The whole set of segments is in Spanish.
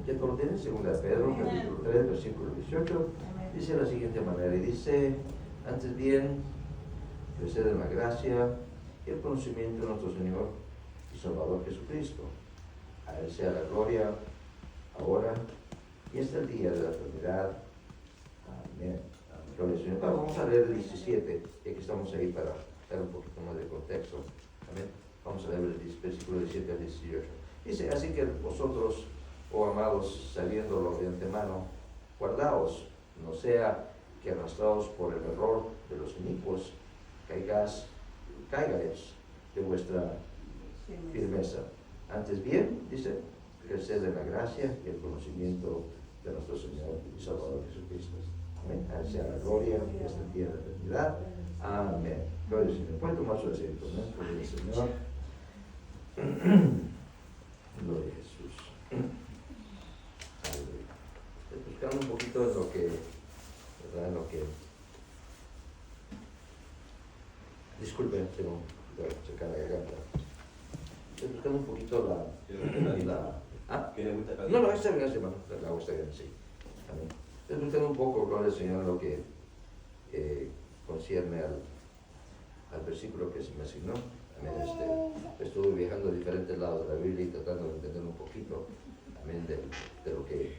¿Ya todo lo tienes? Segunda de Pedro, capítulo 3, versículo 18. Dice de la siguiente manera, y dice, antes bien, crecer en la gracia y el conocimiento de nuestro Señor y Salvador Jesucristo. A Él sea la gloria, ahora y hasta el día de la eternidad. Amén. Gloria al Señor. Ahora vamos a leer el 17, ya que estamos ahí para dar un poquito más de contexto. Amén. Vamos a leer el versículo 17 al 18. Dice, así que vosotros, oh amados, sabiéndolo de antemano, guardaos, no sea que arrastrados por el error de los inicuos, caigáis de vuestra firmeza. Antes bien, dice, crecer en la gracia y el conocimiento de nuestro Señor y Salvador Jesucristo. Amén. A Él sea la gloria y hasta el día de la eternidad. Amén. Gloria al Señor. Pueden tomar su asiento, ¿no? Gloria al Señor. Gloria a Jesús. Aleluya. Estoy buscando un poquito en lo que, ¿verdad? En lo que. Disculpen, tengo que checar la garganta. Estoy buscando un poquito ¿Ah? No, está bien, hermano. El agua está bien, sí. Amén. Estoy buscando un poco, gloria al Señor, lo que concierne al versículo que se me asignó. Amén. Estuve viajando a diferentes lados de la Biblia y tratando de entender un poquito, amén, de lo que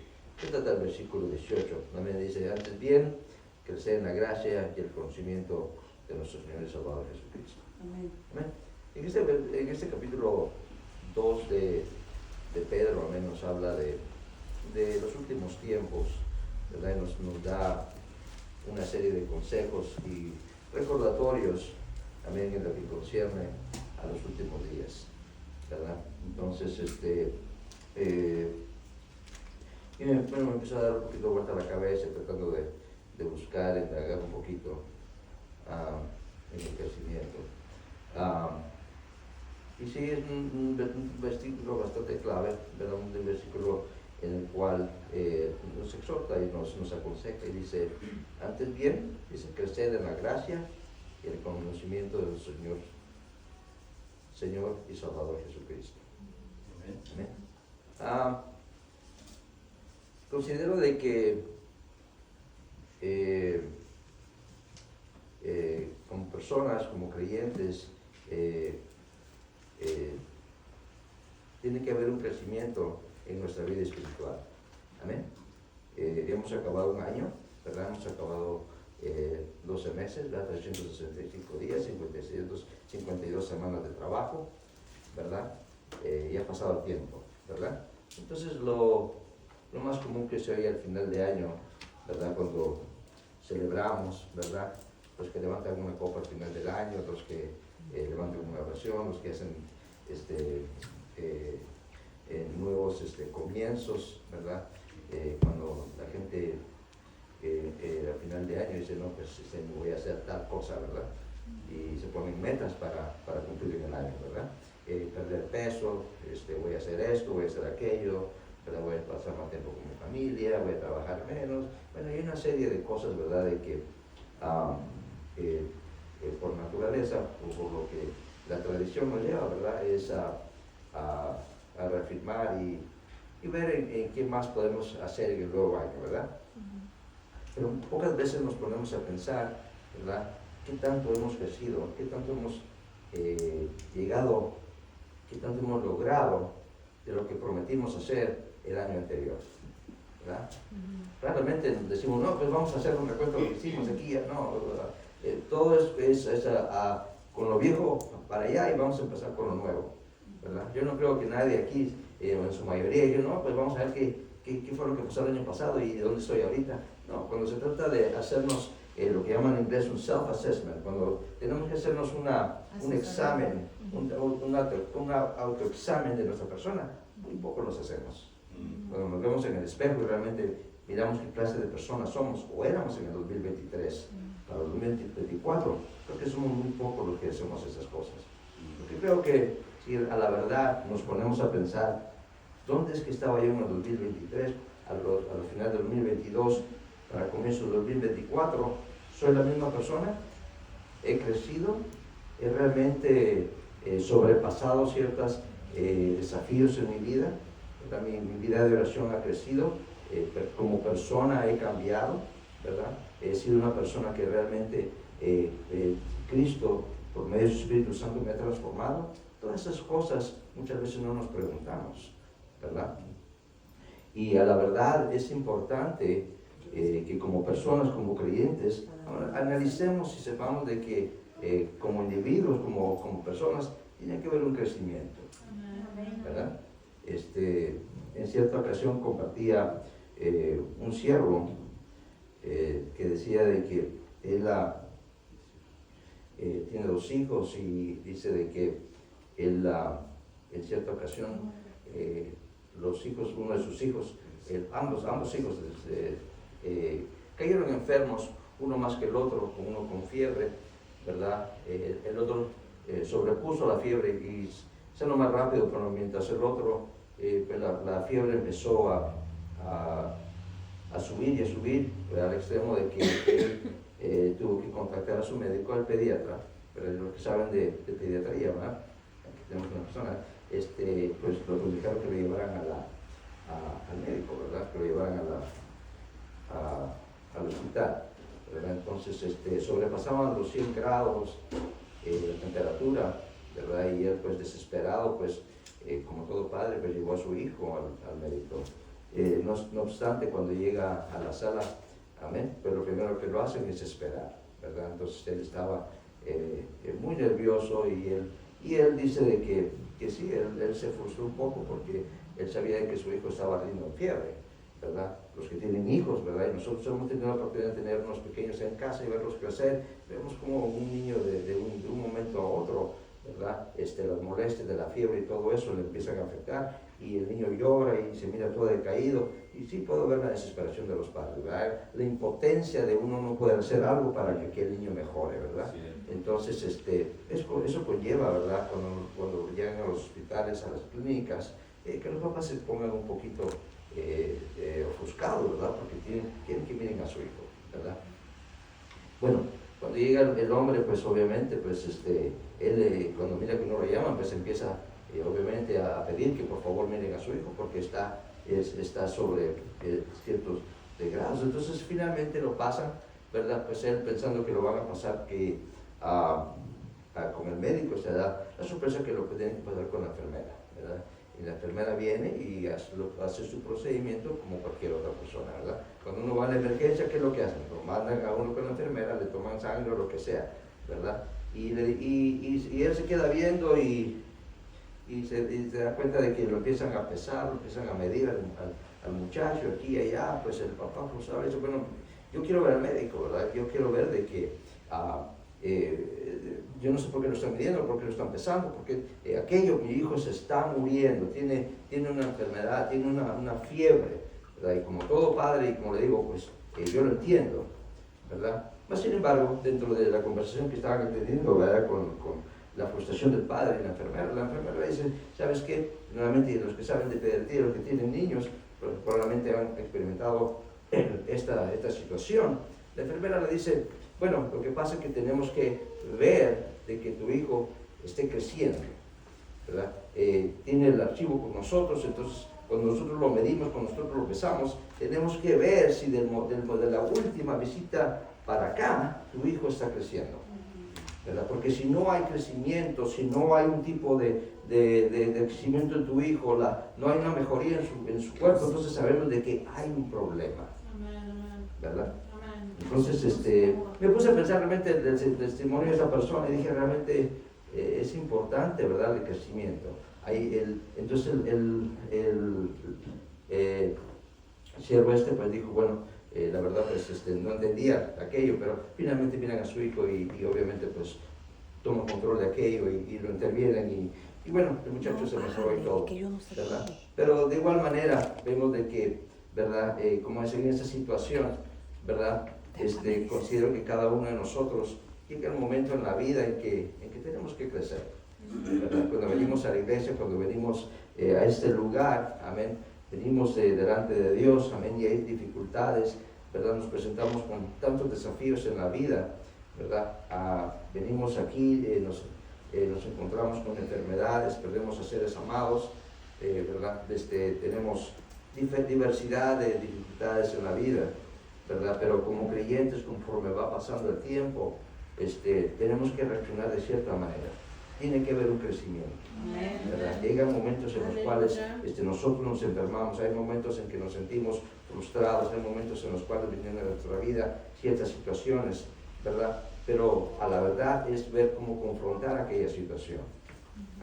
trata el versículo 18. Amén. Dice, antes bien, crecer en la gracia y el conocimiento de nuestro Señor y Salvador Jesucristo. Amén. Amén. En este capítulo 2 de Pedro, amén, nos habla de los últimos tiempos, ¿verdad? Nos da una serie de consejos y recordatorios, amén, en lo que concierne a los últimos días, ¿verdad? Entonces, me empezó a dar un poquito de vuelta a la cabeza, tratando de buscar, indagar un poquito en el crecimiento. Y sí, es un versículo bastante clave, ¿verdad? Un versículo en el cual nos exhorta y nos aconseja y dice, antes bien, dice, crecer en la gracia y el conocimiento del Señor y Salvador Jesucristo. Amén. Amén. Considero de que como personas, como creyentes, tiene que haber un crecimiento en nuestra vida espiritual. Amén. Hemos acabado un año, ¿verdad? Hemos acabado 12 meses, ¿verdad? 365 días, 52 semanas de trabajo, ¿verdad? Y ha pasado el tiempo, ¿verdad? Entonces lo más común que se oye al final de año, ¿verdad? Cuando celebramos, ¿verdad? Los que levantan una copa al final del año, los que levantan una oración, los que hacen nuevos comienzos, ¿verdad? Cuando la gente al final de año dice, no, pues voy a hacer tal cosa, ¿verdad? Y se ponen metas para cumplir en el año, ¿verdad? Perder peso, voy a hacer esto, voy a hacer aquello, ¿verdad? Voy a pasar más tiempo con mi familia, voy a trabajar menos. Bueno, hay una serie de cosas, ¿verdad? De que por naturaleza, o por lo que la tradición nos lleva, ¿verdad? Es a reafirmar y ver en qué más podemos hacer en el nuevo año, ¿verdad? Pero pocas veces nos ponemos a pensar, ¿verdad? ¿Qué tanto hemos crecido? ¿Qué tanto hemos llegado? ¿Qué tanto hemos logrado de lo que prometimos hacer el año anterior? ¿Verdad? Realmente decimos, no, pues vamos a hacer un recuento de lo que hicimos aquí, no, todo es con lo viejo para allá y vamos a empezar con lo nuevo, ¿verdad? Yo no creo que nadie aquí, en su mayoría, yo no, pues vamos a ver qué fue lo que pasó el año pasado y de dónde estoy ahorita. No, cuando se trata de hacernos lo que llaman en inglés un self-assessment, cuando tenemos que hacernos un examen, un autoexamen de nuestra persona, muy poco los hacemos. Cuando nos vemos en el espejo y realmente miramos qué clase de personas somos o éramos en el 2023 para el 2024, creo que somos muy pocos los que hacemos esas cosas. Porque creo que si a la verdad nos ponemos a pensar, ¿dónde es que estaba yo en el 2023, al final del 2022, para comienzo del 2024? ¿Soy la misma persona? ¿He crecido? ¿He realmente sobrepasado ciertos desafíos en mi vida? ¿verdad? Mi vida de oración ha crecido, como persona he cambiado, ¿verdad? He sido una persona que realmente Cristo, por medio de su Espíritu Santo, me ha transformado. Todas esas cosas muchas veces no nos preguntamos, ¿verdad? Y a la verdad es importante que como personas, como creyentes, analicemos y sepamos de que como individuos, como personas, tiene que haber un crecimiento, ¿verdad? En cierta ocasión compartía un siervo que decía de que él tiene 2 hijos y dice de que él en cierta ocasión los hijos, uno de sus hijos, ambos hijos cayeron enfermos, uno más que el otro, uno con fiebre, ¿verdad? El otro sobrepuso la fiebre y sanó más rápido, pero mientras el otro, pues la fiebre empezó a subir y a subir, al extremo de que él tuvo que contactar a su médico, al pediatra, pero los que saben de pediatría, ¿verdad? Aquí tenemos una persona, pues lo dijeron que lo llevaran al médico, ¿verdad? Que lo llevaran al hospital, ¿verdad? Entonces sobrepasaban los 100 grados la temperatura, ¿verdad? Y él pues desesperado, pues como todo padre, pues llevó a su hijo al médico. No obstante, cuando llega a la sala, amén, pues lo primero que lo hacen es esperar, ¿verdad? Entonces él estaba muy nervioso y él dice de que sí, él se frustró un poco porque él sabía de que su hijo estaba ardiendo en fiebre, ¿verdad? Los que tienen hijos, ¿verdad? Y nosotros hemos tenido la oportunidad de tener unos pequeños en casa y verlos crecer. Vemos como un niño de un momento a otro, ¿verdad? Las molestias de la fiebre y todo eso le empiezan a afectar y el niño llora y se mira todo decaído y sí puedo ver la desesperación de los padres, ¿verdad? La impotencia de uno no poder hacer algo para que el niño mejore, ¿verdad? Sí. Entonces eso conlleva, ¿verdad? Cuando llegan a los hospitales, a las clínicas, que los papás se pongan un poquito ofuscados, ¿verdad? Porque quieren que miren a su hijo, ¿verdad? Bueno, cuando llega el hombre, pues obviamente, pues él cuando mira que no lo llaman, pues empieza obviamente a pedir que por favor miren a su hijo porque está sobre ciertos grados. Entonces finalmente lo pasan, ¿verdad? Pues él pensando que lo van a pasar con el médico, se da la sorpresa que lo tienen que pasar con la enfermera, ¿verdad? Y la enfermera viene y hace su procedimiento como cualquier otra persona, ¿verdad? Cuando uno va a la emergencia, ¿qué es lo que hacen? Lo mandan a uno con la enfermera, le toman sangre o lo que sea, ¿verdad? Y él se queda viendo y se da cuenta de que lo empiezan a pesar, lo empiezan a medir al muchacho aquí y allá. Pues el papá pues ahora dice, bueno, yo quiero ver al médico, ¿verdad? Yo quiero ver de que yo no sé por qué lo están midiendo, por qué lo están pesando, porque mi hijo se está muriendo, tiene una enfermedad, tiene una fiebre, ¿verdad? Y como todo padre, y como le digo, pues yo lo entiendo, ¿verdad? Mas sin embargo, dentro de la conversación que estaban teniendo, ¿verdad? Con la frustración del padre y la enfermera le dice, ¿sabes qué? Nuevamente los que saben de pediatría, los que tienen niños, probablemente han experimentado esta situación. La enfermera le dice, bueno, lo que pasa es que tenemos que ver de que tu hijo esté creciendo, ¿verdad? Tiene el archivo con nosotros, entonces cuando nosotros lo medimos, cuando nosotros lo pesamos, tenemos que ver si de la última visita para acá, tu hijo está creciendo, ¿verdad? Porque si no hay crecimiento, si no hay un tipo de crecimiento en tu hijo, no hay una mejoría en su cuerpo, entonces sabemos de que hay un problema, ¿verdad? Entonces me puse a pensar realmente el testimonio de esa persona y dije realmente es importante, ¿verdad? El crecimiento. Entonces el siervo pues dijo, bueno, la verdad pues no entendía aquello, pero finalmente miran a su hijo y obviamente pues toman control de aquello y lo intervienen y bueno, el muchacho se mejoró y todo, ¿verdad? Pero de igual manera vemos de que, ¿verdad? Como es en esta situación, ¿verdad? Considero que cada uno de nosotros llega el momento en la vida en que tenemos que crecer, ¿verdad? Cuando venimos a la iglesia, cuando venimos a este lugar, amén, venimos delante de Dios, amén, y hay dificultades, ¿verdad? Nos presentamos con tantos desafíos en la vida, ¿verdad? Venimos aquí, nos encontramos con enfermedades, perdemos a seres amados, ¿verdad? Tenemos diversidad de dificultades en la vida, ¿verdad? Pero como creyentes, conforme va pasando el tiempo, tenemos que reaccionar de cierta manera. Tiene que haber un crecimiento, ¿verdad? Llegan momentos en los cuales nosotros nos enfermamos, hay momentos en que nos sentimos frustrados, hay momentos en los cuales vienen en nuestra vida ciertas situaciones, ¿verdad? Pero a la verdad es ver cómo confrontar aquella situación.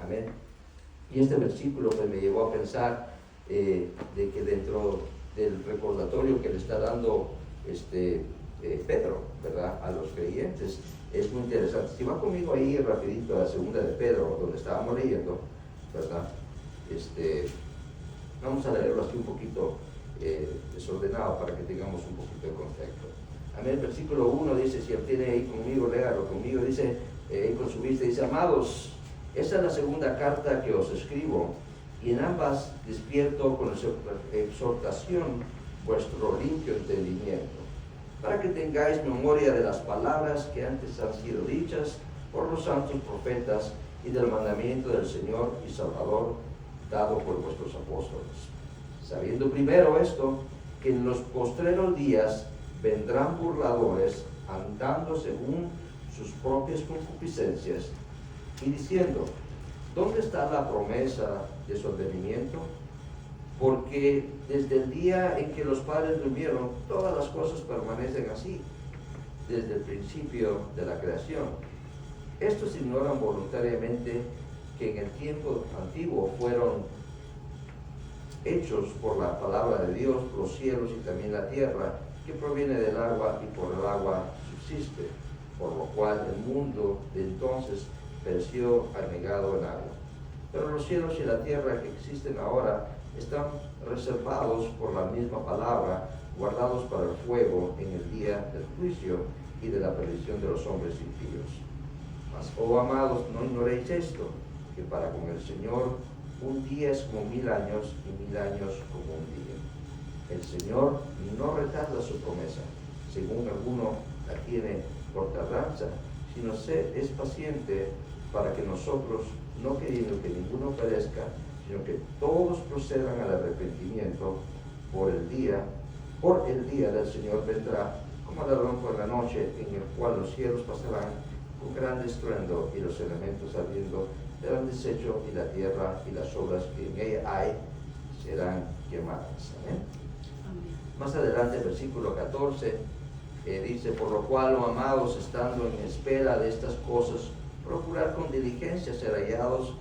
Amén. Y este versículo pues me llevó a pensar de que dentro del recordatorio que le está dando Pedro, ¿verdad?, a los creyentes, es muy interesante. Si va conmigo ahí rapidito a la segunda de Pedro, donde estábamos leyendo, ¿verdad? Vamos a leerlo así un poquito desordenado para que tengamos un poquito de contexto. Amén. El versículo 1 dice, si él tiene ahí conmigo, léalo conmigo, dice, ahí con su vista, dice, amados, esa es la segunda carta que os escribo, y en ambas despierto con exhortación vuestro limpio entendimiento, para que tengáis memoria de las palabras que antes han sido dichas por los santos profetas y del mandamiento del Señor y Salvador dado por vuestros apóstoles. Sabiendo primero esto, que en los postreros días vendrán burladores andando según sus propias concupiscencias y diciendo, ¿dónde está la promesa de su advenimiento? Porque desde el día en que los padres durmieron, todas las cosas permanecen así, desde el principio de la creación. Estos ignoran voluntariamente que en el tiempo antiguo fueron hechos por la palabra de Dios los cielos y también la tierra, que proviene del agua y por el agua subsiste, por lo cual el mundo de entonces pereció anegado en agua. Pero los cielos y la tierra que existen ahora están reservados por la misma palabra, guardados para el fuego en el día del juicio y de la perdición de los hombres impíos. Mas, oh amados, no ignoréis esto, que para con el Señor un día es como 1000 años y 1000 años como un día. El Señor no retarda su promesa, según alguno la tiene por tardanza, sino es paciente para que nosotros, no queriendo que ninguno perezca, sino que todos procedan al arrepentimiento. Por el día del Señor vendrá como ladrón por la noche, en el cual los cielos pasarán con gran estruendo y los elementos ardiendo serán deshechos y la tierra y las obras que en ella hay serán quemadas. Amén. Más adelante, versículo 14, dice, por lo cual, oh amados, estando en espera de estas cosas, procurar con diligencia ser hallados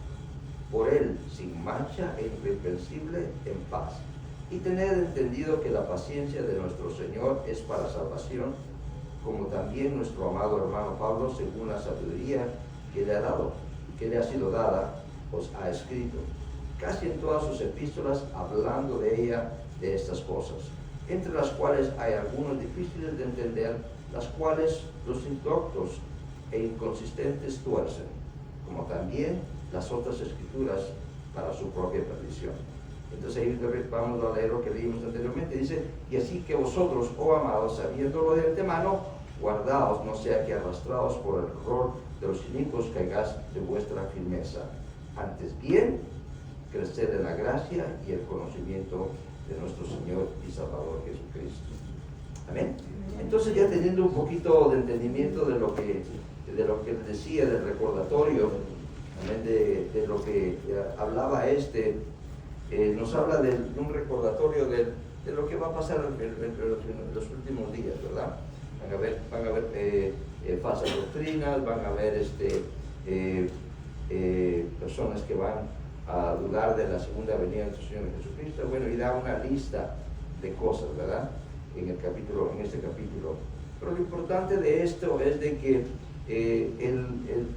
por Él, sin mancha e irreprensible, en paz. Y tened entendido que la paciencia de nuestro Señor es para salvación, como también nuestro amado hermano Pablo, según la sabiduría que le ha dado, que le ha sido dada, os ha escrito, casi en todas sus epístolas, hablando de ella, de estas cosas, entre las cuales hay algunos difíciles de entender, las cuales los indoctos e inconsistentes tuercen, como también las otras escrituras para su propia perdición. Entonces ahí vamos a leer lo que leímos anteriormente. Dice, y así que vosotros, oh amados, sabiéndolo de antemano, guardaos, no sea que arrastrados por el error de los inicuos caigáis de vuestra firmeza. Antes bien, crecer en la gracia y el conocimiento de nuestro Señor y Salvador Jesucristo. Amén. Entonces, ya teniendo un poquito de entendimiento de lo que decía del recordatorio, amén, de lo que hablaba nos habla de un recordatorio de lo que va a pasar en los últimos días, ¿verdad? Van a haber falsas doctrinas, van a haber personas que van a dudar de la segunda venida de nuestro Señor Jesucristo. Bueno, y da una lista de cosas, ¿verdad? En este capítulo. Pero lo importante de esto es de que el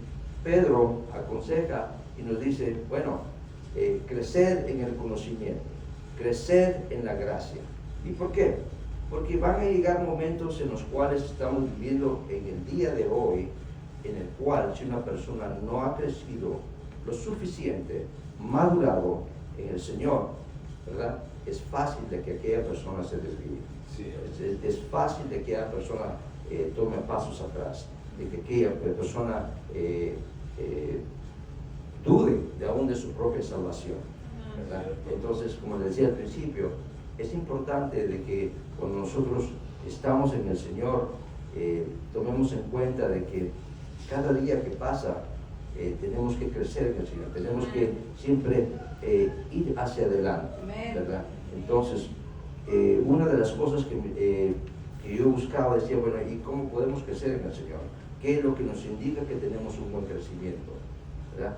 Pedro aconseja y nos dice, bueno, crecer en el conocimiento, crecer en la gracia. ¿Y por qué? Porque van a llegar momentos en los cuales estamos viviendo en el día de hoy, en el cual si una persona no ha crecido lo suficiente, madurado en el Señor, ¿verdad? Es fácil de que aquella persona se desvíe. Sí. Es fácil de que aquella persona tome pasos atrás, de que aquella persona dude de aún de su propia salvación. ¿verdad? Entonces, como les decía al principio, es importante de que cuando nosotros estamos en el Señor, tomemos en cuenta de que cada día que pasa tenemos que crecer en el Señor, tenemos que siempre ir hacia adelante, ¿verdad? Entonces, una de las cosas que yo buscaba, decía, bueno, ¿y cómo podemos crecer en el Señor? ¿Qué es lo que nos indica que tenemos un buen crecimiento? ¿Verdad?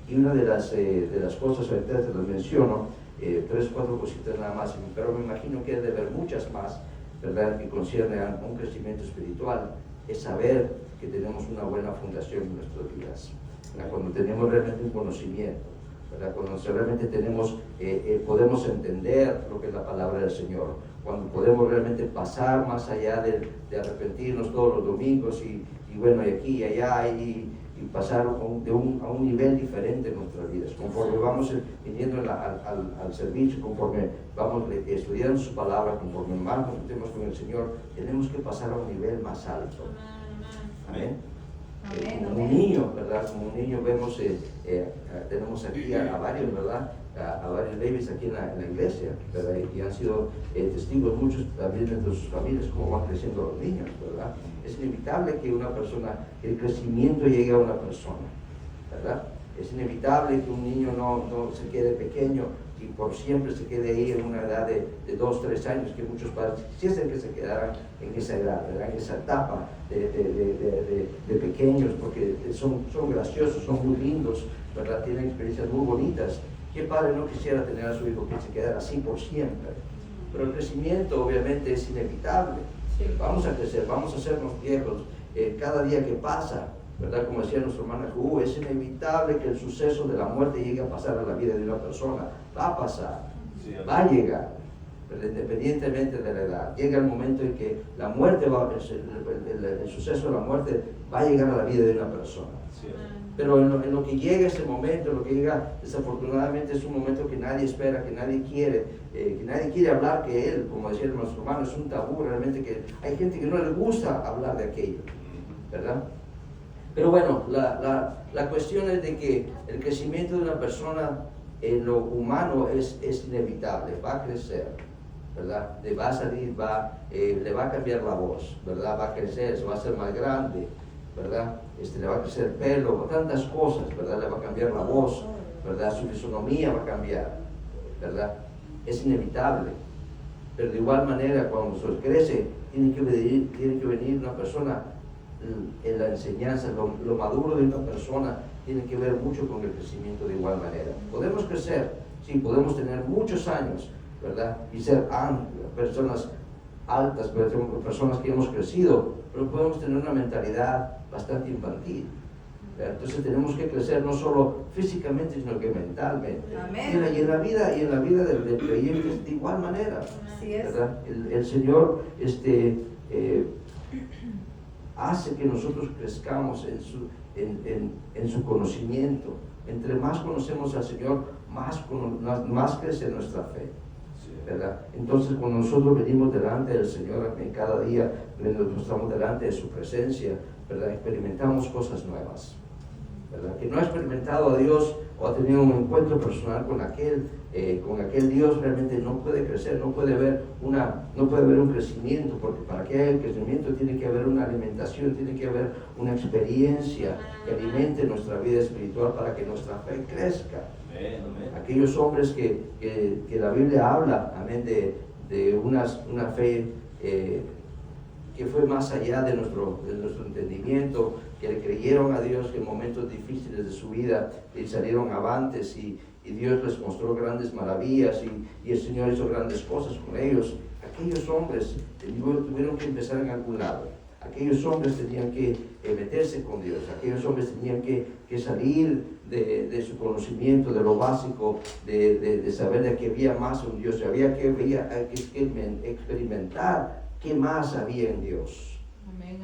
Y una de las cosas, ahorita te las menciono, 3 o 4 cositas nada más, pero me imagino que hay de haber muchas más, ¿verdad?, que conciernen a un crecimiento espiritual, es saber que tenemos una buena fundación en nuestras vidas, ¿verdad? Cuando tenemos realmente un conocimiento, ¿verdad? Cuando realmente podemos entender lo que es la palabra del Señor, cuando podemos realmente pasar más allá de arrepentirnos todos los domingos y bueno, y aquí y allá, y pasar a un nivel diferente en nuestras vidas, conforme vamos viniendo al servicio, conforme vamos estudiando su palabra, conforme más nos metemos con el Señor, tenemos que pasar a un nivel más alto. Amén. Como un niño, ¿verdad? Como un niño vemos, tenemos aquí a varios, ¿verdad? A varios babies aquí en la iglesia, ¿verdad? Y han sido testigos muchos también dentro de sus familias, cómo van creciendo los niños, ¿verdad? Es inevitable que que el crecimiento llegue a una persona, ¿verdad? Es inevitable que un niño no se quede pequeño y por siempre se quede ahí en una edad de 2, 3 años, que muchos padres quisiesen que se quedaran en esa edad, ¿verdad? En esa etapa de pequeños, porque son graciosos, son muy lindos, ¿verdad? Tienen experiencias muy bonitas. ¿Qué padre no quisiera tener a su hijo que se quedara así por siempre? Pero el crecimiento obviamente es inevitable. Sí. Vamos a crecer, vamos a hacernos viejos cada día que pasa, ¿verdad? Como decía nuestro hermano Jú, es inevitable que el suceso de la muerte llegue a pasar a la vida de una persona. Va a pasar, sí, va a llegar, pero independientemente de la edad. Llega el momento en que la muerte el suceso de la muerte va a llegar a la vida de una persona. Sí. Pero en lo que llega ese momento, lo que llega desafortunadamente es un momento que nadie espera, que nadie quiere hablar, que él, como decía nuestro hermano, es un tabú realmente, que hay gente que no le gusta hablar de aquello, ¿verdad? Pero bueno, la cuestión es de que el crecimiento de una persona en lo humano es inevitable, va a crecer, ¿verdad? Va a salir, le va a cambiar la voz, ¿verdad? Va a crecer, se va a hacer más grande, ¿verdad? Le va a crecer el pelo, tantas cosas, ¿verdad? Le va a cambiar la voz, ¿verdad? Su fisonomía va a cambiar, ¿verdad? Es inevitable. Pero de igual manera, cuando se crece, tiene que venir una persona en la enseñanza, lo maduro de una persona tiene que ver mucho con el crecimiento de igual manera. Podemos crecer, sí, podemos tener muchos años, ¿verdad? Y ser personas altas, personas que hemos crecido, pero podemos tener una mentalidad bastante infantil. ¿Verdad? Entonces tenemos que crecer no solo físicamente, sino que mentalmente. Y en la vida del creyente es de igual manera. Así es. ¿Verdad? El Señor hace que nosotros crezcamos en su conocimiento. Entre más conocemos al Señor, más crece nuestra fe, ¿verdad? Entonces, cuando nosotros venimos delante del Señor en cada día, nos estamos delante de su presencia, ¿verdad? Experimentamos cosas nuevas, ¿verdad? Que no ha experimentado a Dios o ha tenido un encuentro personal con aquel Dios, realmente no puede crecer, no puede haber un crecimiento, porque para que haya el crecimiento tiene que haber una alimentación, tiene que haber una experiencia que alimente nuestra vida espiritual para que nuestra fe crezca. Aquellos hombres que la Biblia habla, amén, de una fe que fue más allá de nuestro entendimiento, que le creyeron a Dios, que en momentos difíciles de su vida salieron avantes y Dios les mostró grandes maravillas y el Señor hizo grandes cosas con ellos. Aquellos hombres tuvieron que empezar en algún lado. Aquellos hombres tenían que meterse con Dios. Aquellos hombres tenían que salir de su conocimiento, de lo básico, de saber de que había más un Dios. Había que experimentar qué más había en Dios.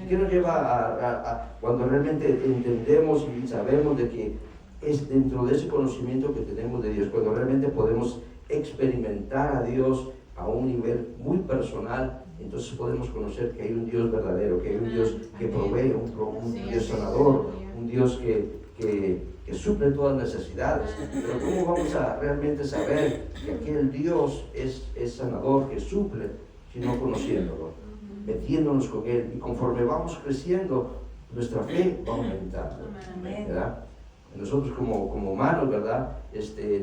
¿Y qué nos lleva a cuando realmente entendemos y sabemos de que es dentro de ese conocimiento que tenemos de Dios, cuando realmente podemos experimentar a Dios a un nivel muy personal, entonces podemos conocer que hay un Dios verdadero, que hay un Dios que provee, un Dios sanador, un Dios que que suple todas las necesidades. Pero ¿cómo vamos a realmente saber que aquel Dios es sanador, que suple, si no conociéndolo, metiéndonos con Él? Y conforme vamos creciendo, nuestra fe va aumentando, ¿verdad? Nosotros como humanos, ¿verdad?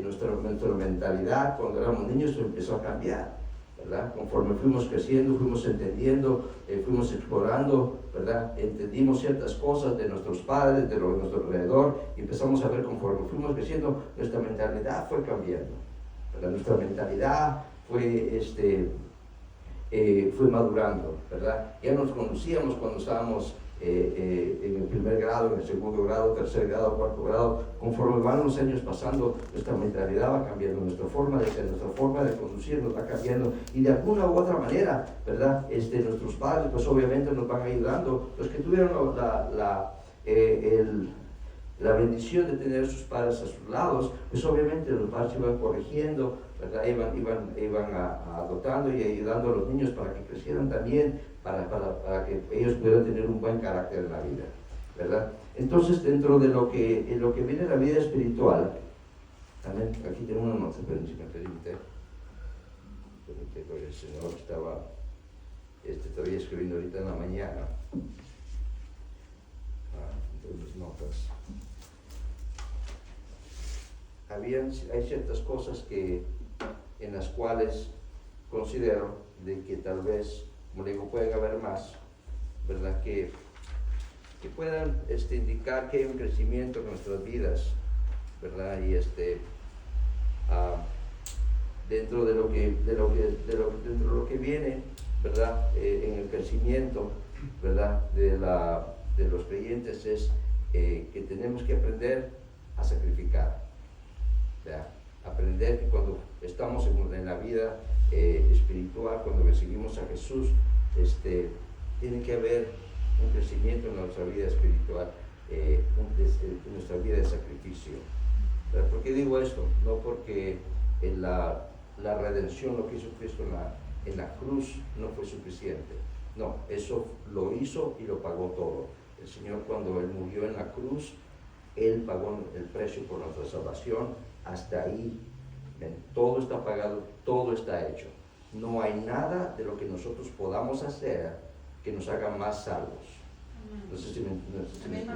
Nuestra mentalidad cuando éramos niños empezó a cambiar, ¿verdad? Conforme fuimos creciendo, fuimos entendiendo, fuimos explorando, ¿verdad? Entendimos ciertas cosas de nuestros padres, de nuestro alrededor, y empezamos a ver conforme fuimos creciendo, nuestra mentalidad fue cambiando, ¿verdad? Nuestra mentalidad fue madurando, ¿verdad? Ya nos conocíamos cuando estábamos en el primer grado, en el segundo grado, tercer grado, cuarto grado. Conforme van los años pasando, nuestra mentalidad va cambiando, nuestra forma de ser, nuestra forma de conducir nos va cambiando, y de alguna u otra manera, ¿verdad? Nuestros padres pues obviamente nos van ayudando. Los que tuvieron la bendición de tener a sus padres a sus lados, pues obviamente los padres iban corrigiendo, ¿verdad? Iban adoptando y ayudando a los niños para que crecieran también, para que ellos pudieran tener un buen carácter en la vida, ¿verdad? Entonces, dentro de lo que viene la vida espiritual, también aquí tengo una nota, pero si me permite, el Señor estaba todavía escribiendo ahorita en la mañana, entonces notas. Hay ciertas cosas en las cuales considero de que tal vez, como digo, pueden haber más, ¿verdad? Que puedan indicar que hay un crecimiento en nuestras vidas, ¿verdad? Y dentro de lo que viene, ¿verdad? En el crecimiento, ¿verdad? De los creyentes es que tenemos que aprender a sacrificar, ¿verdad? Aprender que cuando estamos en la vida espiritual, cuando recibimos a Jesús, tiene que haber un crecimiento en nuestra vida espiritual, en nuestra vida de sacrificio. ¿Pero por qué digo esto? No porque la redención, lo que hizo Cristo en la cruz, no fue suficiente. No, eso lo hizo y lo pagó todo. El Señor, cuando Él murió en la cruz, Él pagó el precio por nuestra salvación. Hasta ahí, todo está pagado, todo está hecho. No hay nada de lo que nosotros podamos hacer que nos haga más salvos. No sé si me explico.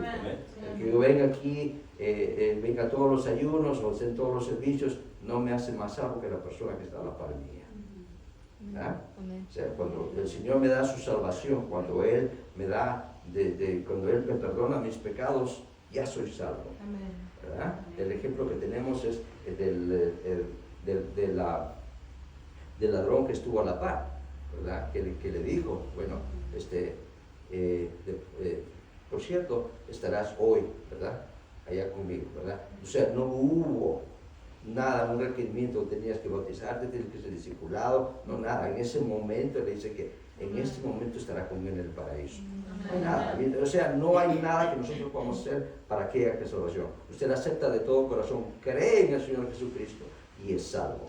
El que yo venga aquí, venga a todos los ayunos o en todos los servicios, no me hace más salvo que la persona que está a la par mía. ¿Ah? O sea, cuando el Señor me da su salvación, cuando Él me da, cuando Él me perdona mis pecados, ya soy salvo. ¿Verdad? El ejemplo que tenemos es del ladrón que estuvo a la par, ¿verdad? Que le dijo, bueno, por cierto, estarás hoy, ¿verdad? Allá conmigo, ¿verdad? O sea, no hubo nada, un requerimiento, tenías que bautizarte, tienes que ser discipulado, no nada. En ese momento le dice que en este momento estará conmigo en el paraíso. No hay nada, o sea, no hay nada que nosotros podamos hacer para que haya salvación. Usted acepta de todo corazón, cree en el Señor Jesucristo y es salvo.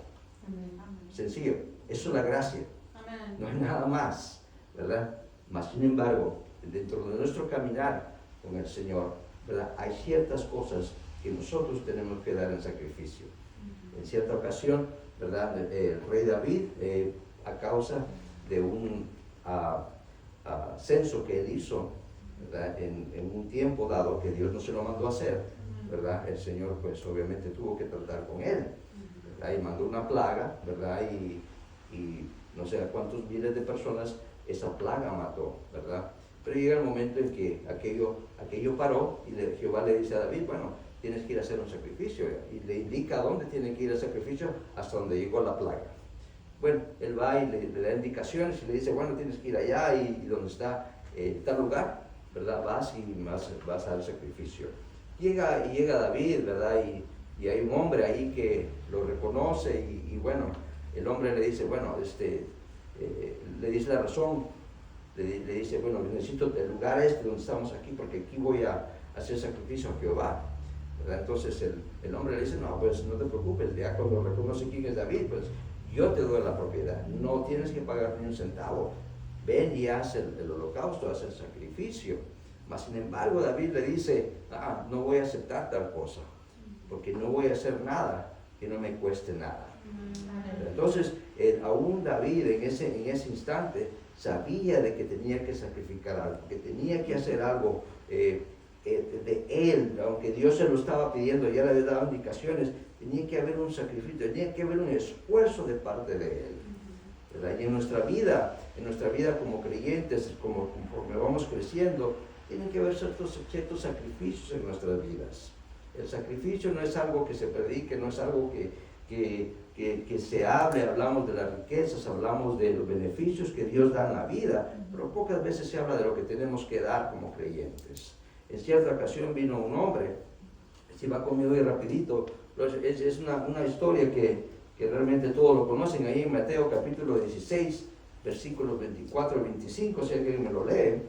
Sencillo, eso es la gracia. No hay nada más, ¿verdad? Mas sin embargo, dentro de nuestro caminar con el Señor, ¿verdad? Hay ciertas cosas que nosotros tenemos que dar en sacrificio. En cierta ocasión, ¿verdad? El rey David, a causa de un censo que él hizo, ¿verdad? En un tiempo dado que Dios no se lo mandó a hacer, ¿verdad? El Señor pues obviamente tuvo que tratar con él, ¿verdad? Y mandó una plaga, ¿verdad? Y no sé a cuántos miles de personas esa plaga mató, ¿verdad? Pero llega el momento en que aquello paró y Jehová le dice a David, bueno, tienes que ir a hacer un sacrificio, y le indica a dónde tiene que ir el sacrificio hasta donde llegó la plaga. Bueno, él va y le da indicaciones y le dice, bueno, tienes que ir allá y donde está tal lugar, ¿verdad? Vas a dar sacrificio. Llega David, ¿verdad? Y hay un hombre ahí que lo reconoce y bueno, el hombre le dice, bueno, le dice la razón, le dice, bueno, necesito el lugar donde estamos aquí porque aquí voy a hacer sacrificio a Jehová, ¿verdad? Entonces el hombre le dice, no, pues no te preocupes, ya cuando reconoce quién es David, pues yo te doy la propiedad, no tienes que pagar ni un centavo, ven y haz el holocausto, haz el sacrificio, Mas sin embargo David le dice, no voy a aceptar tal cosa, porque no voy a hacer nada que no me cueste nada. Entonces, aún David en ese instante sabía de que tenía que sacrificar algo, que tenía que hacer algo de él, aunque Dios se lo estaba pidiendo, ya le había dado indicaciones, tenía que haber un sacrificio, tenía que haber un esfuerzo de parte de él. ¿Verdad? Y en nuestra vida como creyentes, conforme vamos creciendo, tienen que haber ciertos sacrificios en nuestras vidas. El sacrificio no es algo que se predique, no es algo que se hable, hablamos de las riquezas, hablamos de los beneficios que Dios da en la vida, pero pocas veces se habla de lo que tenemos que dar como creyentes. En cierta ocasión vino un hombre, si va conmigo y rapidito, es una historia que realmente todos lo conocen, ahí en Mateo capítulo 16, versículos 24 y 25, si alguien me lo lee,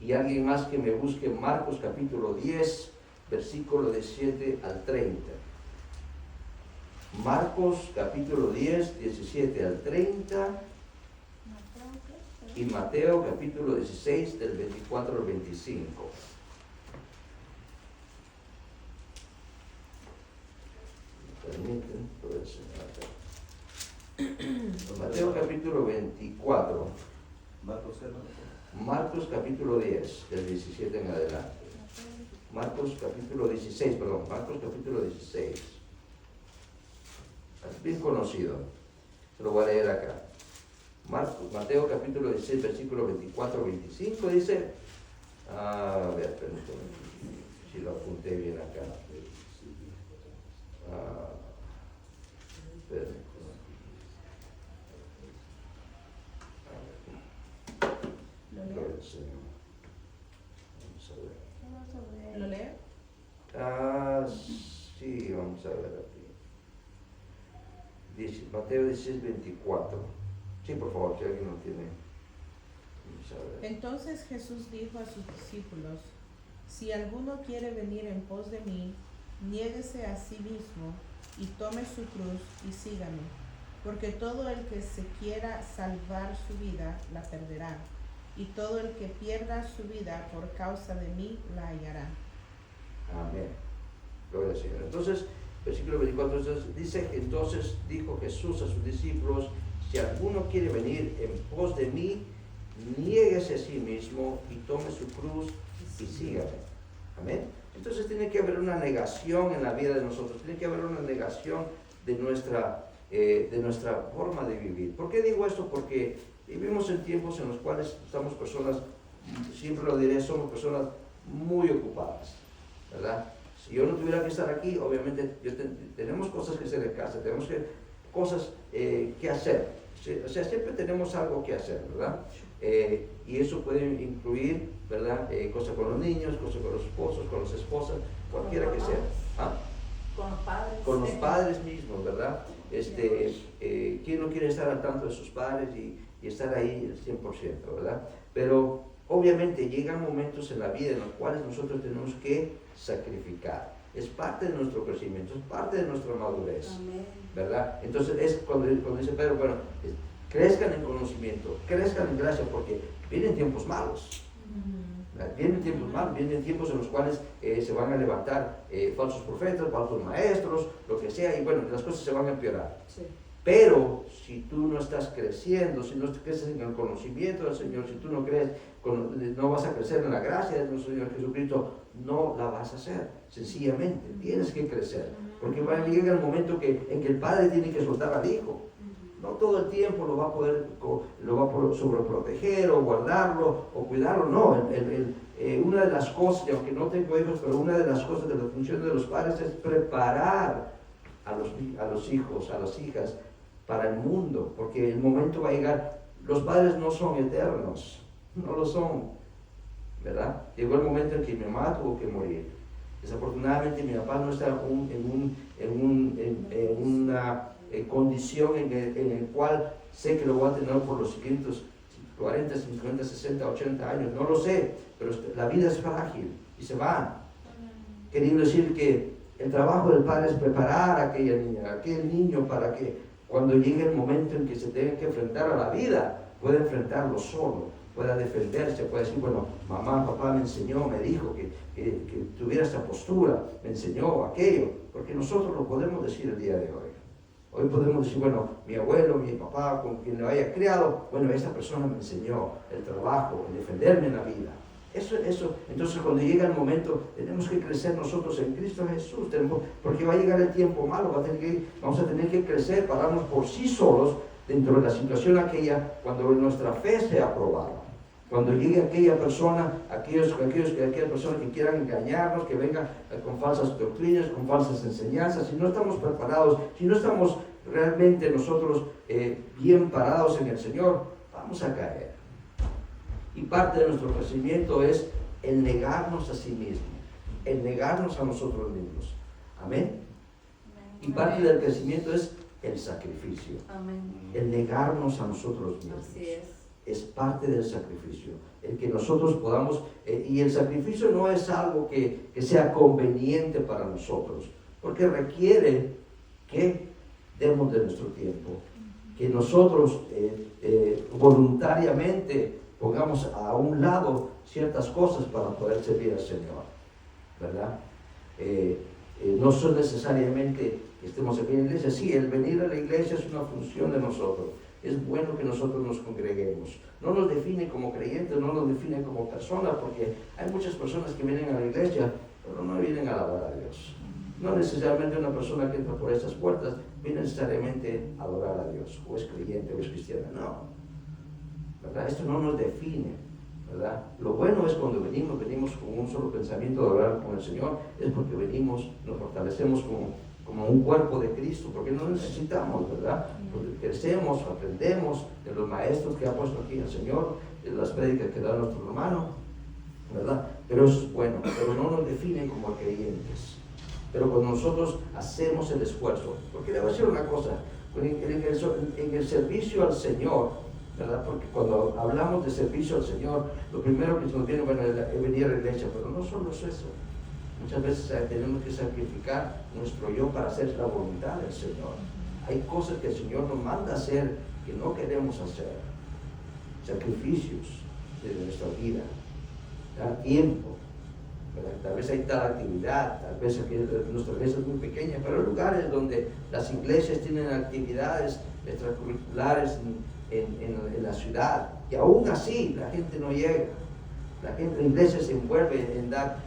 y alguien más que me busque Marcos capítulo 10, versículo 17 al 30. Marcos capítulo 10, 17 al 30, y Mateo capítulo 16, del 24 al 25. Permiten, puede ser Mateo capítulo 24. Marcos capítulo 10, del 17 en adelante. Marcos capítulo 16, Marcos capítulo 16. Es bien conocido. Se lo voy a leer acá. Mateo capítulo 16, versículo 24 25 dice, a ver, permítame, si lo apunté bien acá. ¿Lo lee? Sí, vamos a ver aquí. Mateo 16, 24. Sí, por favor, si alguien lo tiene. Vamos a ver. Entonces Jesús dijo a sus discípulos, si alguno quiere venir en pos de mí, niéguese a sí mismo y tome su cruz y sígame, porque todo el que se quiera salvar su vida la perderá, y todo el que pierda su vida por causa de mí la hallará. Amén. Gloria al Señor. Entonces, versículo 24, entonces dijo Jesús a sus discípulos, si alguno quiere venir en pos de mí, niéguese a sí mismo y tome su cruz y sígame. Amén. Entonces tiene que haber una negación en la vida de nosotros, tiene que haber una negación de nuestra forma de vivir. ¿Por qué digo esto? Porque vivimos en tiempos en los cuales estamos personas, siempre lo diré, somos personas muy ocupadas, ¿verdad? Si yo no tuviera que estar aquí, obviamente tenemos cosas que hacer en casa, tenemos cosas que hacer, o sea, siempre tenemos algo que hacer, ¿verdad? Y eso puede incluir, ¿verdad? Cosas con los niños, cosas con los esposos, con las esposas, cualquiera que sea. ¿Ah? Con los padres. Con los padres mismos, ¿verdad? ¿Quién no quiere estar al tanto de sus padres y estar ahí al 100%, ¿verdad? Pero obviamente llegan momentos en la vida en los cuales nosotros tenemos que sacrificar. Es parte de nuestro crecimiento, es parte de nuestra madurez. Amén. ¿Verdad? Entonces es cuando dice Pedro, bueno, crezcan en conocimiento, crezcan en gracia, porque vienen tiempos malos. Vienen tiempos malos, vienen tiempos en los cuales se van a levantar falsos profetas, falsos maestros, lo que sea, y bueno, las cosas se van a empeorar. Sí. Pero si tú no estás creciendo, si no creces en el conocimiento del Señor, si tú no crees, no vas a crecer en la gracia de nuestro Señor Jesucristo, no la vas a hacer. Sencillamente, tienes que crecer. Porque va a llegar el momento en que el padre tiene que soltar al hijo. No todo el tiempo lo va a poder sobreproteger o guardarlo o cuidarlo. No, una de las cosas, y aunque no tengo hijos, pero una de las cosas de la función de los padres es preparar a los hijos, a las hijas, para el mundo, porque el momento va a llegar. Los padres no son eternos, no lo son, ¿verdad? Llegó el momento en que mi mamá tuvo que morir. Desafortunadamente mi papá no está en una condición en el cual sé que lo voy a tener por los siguientes 40, 50, 60, 80 años, no lo sé, pero la vida es frágil y se va. Queriendo decir que el trabajo del padre es preparar a aquella niña, a aquel niño, para que cuando llegue el momento en que se tenga que enfrentar a la vida, pueda enfrentarlo solo, pueda defenderse, pueda decir, bueno, mamá, papá me enseñó, me dijo que tuviera esta postura, me enseñó aquello, porque nosotros lo podemos decir el día de hoy. Hoy podemos decir, bueno, mi abuelo, mi papá, con quien lo haya criado, bueno, esa persona me enseñó el trabajo, el defenderme en la vida. Eso, entonces cuando llega el momento, tenemos que crecer nosotros en Cristo Jesús, porque va a llegar el tiempo malo, vamos a tener que crecer, pararnos por sí solos dentro de la situación aquella, cuando nuestra fe sea aprobada. Cuando llegue aquella persona, aquellas personas que quieran engañarnos, que vengan con falsas doctrinas, con falsas enseñanzas, si no estamos preparados, si no estamos realmente nosotros bien parados en el Señor, vamos a caer. Y parte de nuestro crecimiento es el negarnos a sí mismos, el negarnos a nosotros mismos. Amén. Y parte del crecimiento es el sacrificio. Amén. El negarnos a nosotros mismos. Así Es parte del sacrificio. El que nosotros podamos, y el sacrificio no es algo que sea conveniente para nosotros, porque requiere que demos de nuestro tiempo, que nosotros voluntariamente pongamos a un lado ciertas cosas para poder servir al Señor, ¿verdad? No son necesariamente que estemos aquí en la iglesia. Sí, el venir a la iglesia es una función de nosotros. Es bueno que nosotros nos congreguemos. No nos define como creyentes, no nos define como personas, porque hay muchas personas que vienen a la iglesia, pero no vienen a alabar a Dios. No necesariamente una persona que entra por estas puertas viene necesariamente a adorar a Dios, o es creyente o es cristiana. No, ¿verdad? Esto no nos define, ¿verdad? Lo bueno es cuando venimos con un solo pensamiento de orar con el Señor, es porque venimos, nos fortalecemos como un cuerpo de Cristo, porque no necesitamos, ¿verdad? Porque crecemos, aprendemos de los maestros que ha puesto aquí el Señor, de las prédicas que da nuestro hermano, ¿verdad? Pero eso es bueno, pero no nos definen como creyentes. Pero cuando nosotros hacemos el esfuerzo, porque le voy a decir una cosa, en el servicio al Señor, ¿verdad? Porque cuando hablamos de servicio al Señor, lo primero que nos viene, bueno, es venir a la iglesia, pero no solo es eso. Muchas veces tenemos que sacrificar nuestro yo para hacer la voluntad del Señor. Hay cosas que el Señor nos manda a hacer que no queremos hacer. Sacrificios de nuestra vida, dar tiempo, ¿verdad? Tal vez hay tal actividad, tal vez aquí nuestra iglesia es muy pequeña, pero hay lugares donde las iglesias tienen actividades extracurriculares en la ciudad, y aún así la gente no llega. La iglesia se envuelve en dar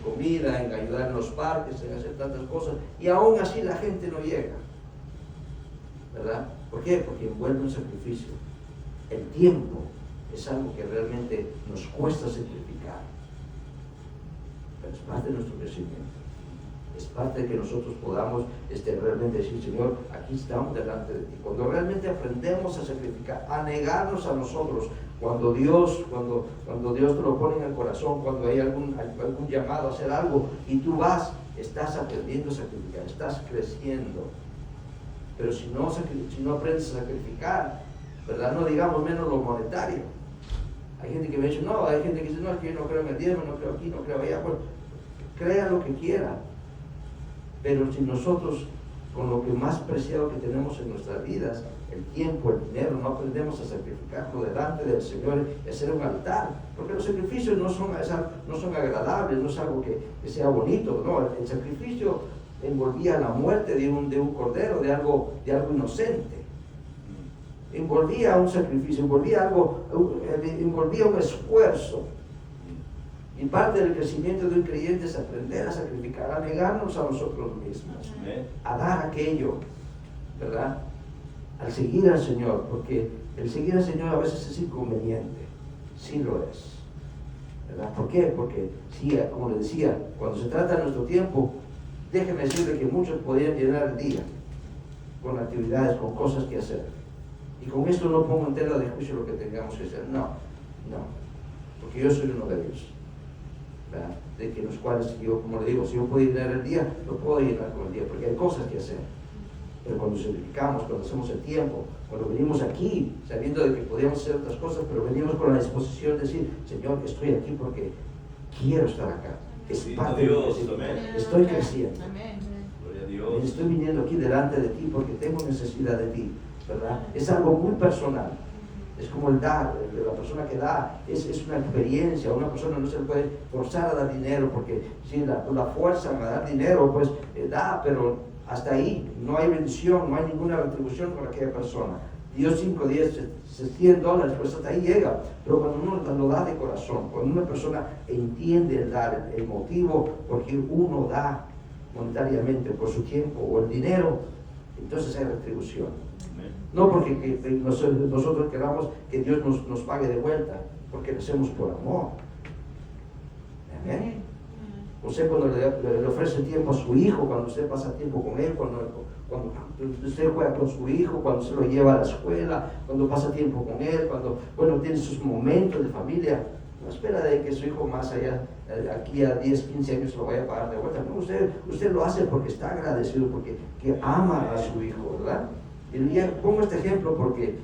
comida, en ayudar en los parques, en hacer tantas cosas, y aún así la gente no llega, ¿verdad? ¿Por qué? Porque envuelve un sacrificio. El tiempo es algo que realmente nos cuesta sacrificar, pero es parte de nuestro crecimiento. Es parte de que nosotros podamos realmente decir, Señor, aquí estamos delante de ti. Cuando realmente aprendemos a sacrificar, a negarnos a nosotros, cuando Dios te lo pone en el corazón, cuando hay algún llamado a hacer algo y tú vas, estás aprendiendo a sacrificar, estás creciendo. Pero si no aprendes a sacrificar, ¿verdad? No digamos menos lo monetario. Hay gente que me dice, no, hay gente que dice, no, es que yo no creo en el diezmo, no creo aquí, no creo allá. Bueno, crea lo que quiera. Pero si nosotros, con lo que más preciado que tenemos en nuestras vidas, el tiempo, el dinero, no aprendemos a sacrificarlo delante del Señor y hacer un altar, porque los sacrificios no son agradables, no es algo que sea bonito, no, el sacrificio envolvía la muerte de un cordero, de algo inocente, envolvía un sacrificio, envolvía un esfuerzo. Y parte del crecimiento de un creyente es aprender a sacrificar, a negarnos a nosotros mismos, a dar aquello, ¿verdad? Al seguir al Señor, porque el seguir al Señor a veces es inconveniente, sí lo es, ¿verdad? ¿Por qué? Porque, sí, como les decía, cuando se trata de nuestro tiempo, déjenme decirle que muchos podrían llenar el día con actividades, con cosas que hacer. Y con esto no pongo en tela de juicio lo que tengamos que hacer, no, porque yo soy uno de ellos, ¿verdad? De que los cuales yo, como le digo, si yo puedo llenar el día, lo puedo llenar con el día, porque hay cosas que hacer. Pero cuando sacrificamos, cuando hacemos el tiempo, cuando venimos aquí, sabiendo de que podíamos hacer otras cosas, pero venimos con la disposición de decir, Señor, estoy aquí porque quiero estar acá. Es parte de Dios, estoy creciendo. Gloria a Dios. Estoy viniendo aquí delante de ti porque tengo necesidad de ti, ¿verdad? Es algo muy personal. Es como el dar, la persona que da es una experiencia. Una persona no se le puede forzar a dar dinero, porque si la fuerzan a dar dinero, pues da, pero hasta ahí no hay bendición, no hay ninguna retribución por aquella persona. Dio 5, 10, $100, pues hasta ahí llega. Pero cuando uno lo da de corazón, cuando una persona entiende el dar, el motivo por qué uno da monetariamente, por su tiempo o el dinero, entonces hay retribución. No porque nosotros queramos que Dios nos pague de vuelta, porque lo hacemos por amor. Amén. Usted cuando le ofrece tiempo a su hijo, cuando usted pasa tiempo con él, cuando usted juega con su hijo, cuando se lo lleva a la escuela, cuando pasa tiempo con él, cuando tiene sus momentos de familia, no espera de que su hijo más allá, aquí a 10, 15 años, lo vaya a pagar de vuelta. No, usted lo hace porque está agradecido, porque ama a su hijo, ¿verdad? Y ya pongo este ejemplo porque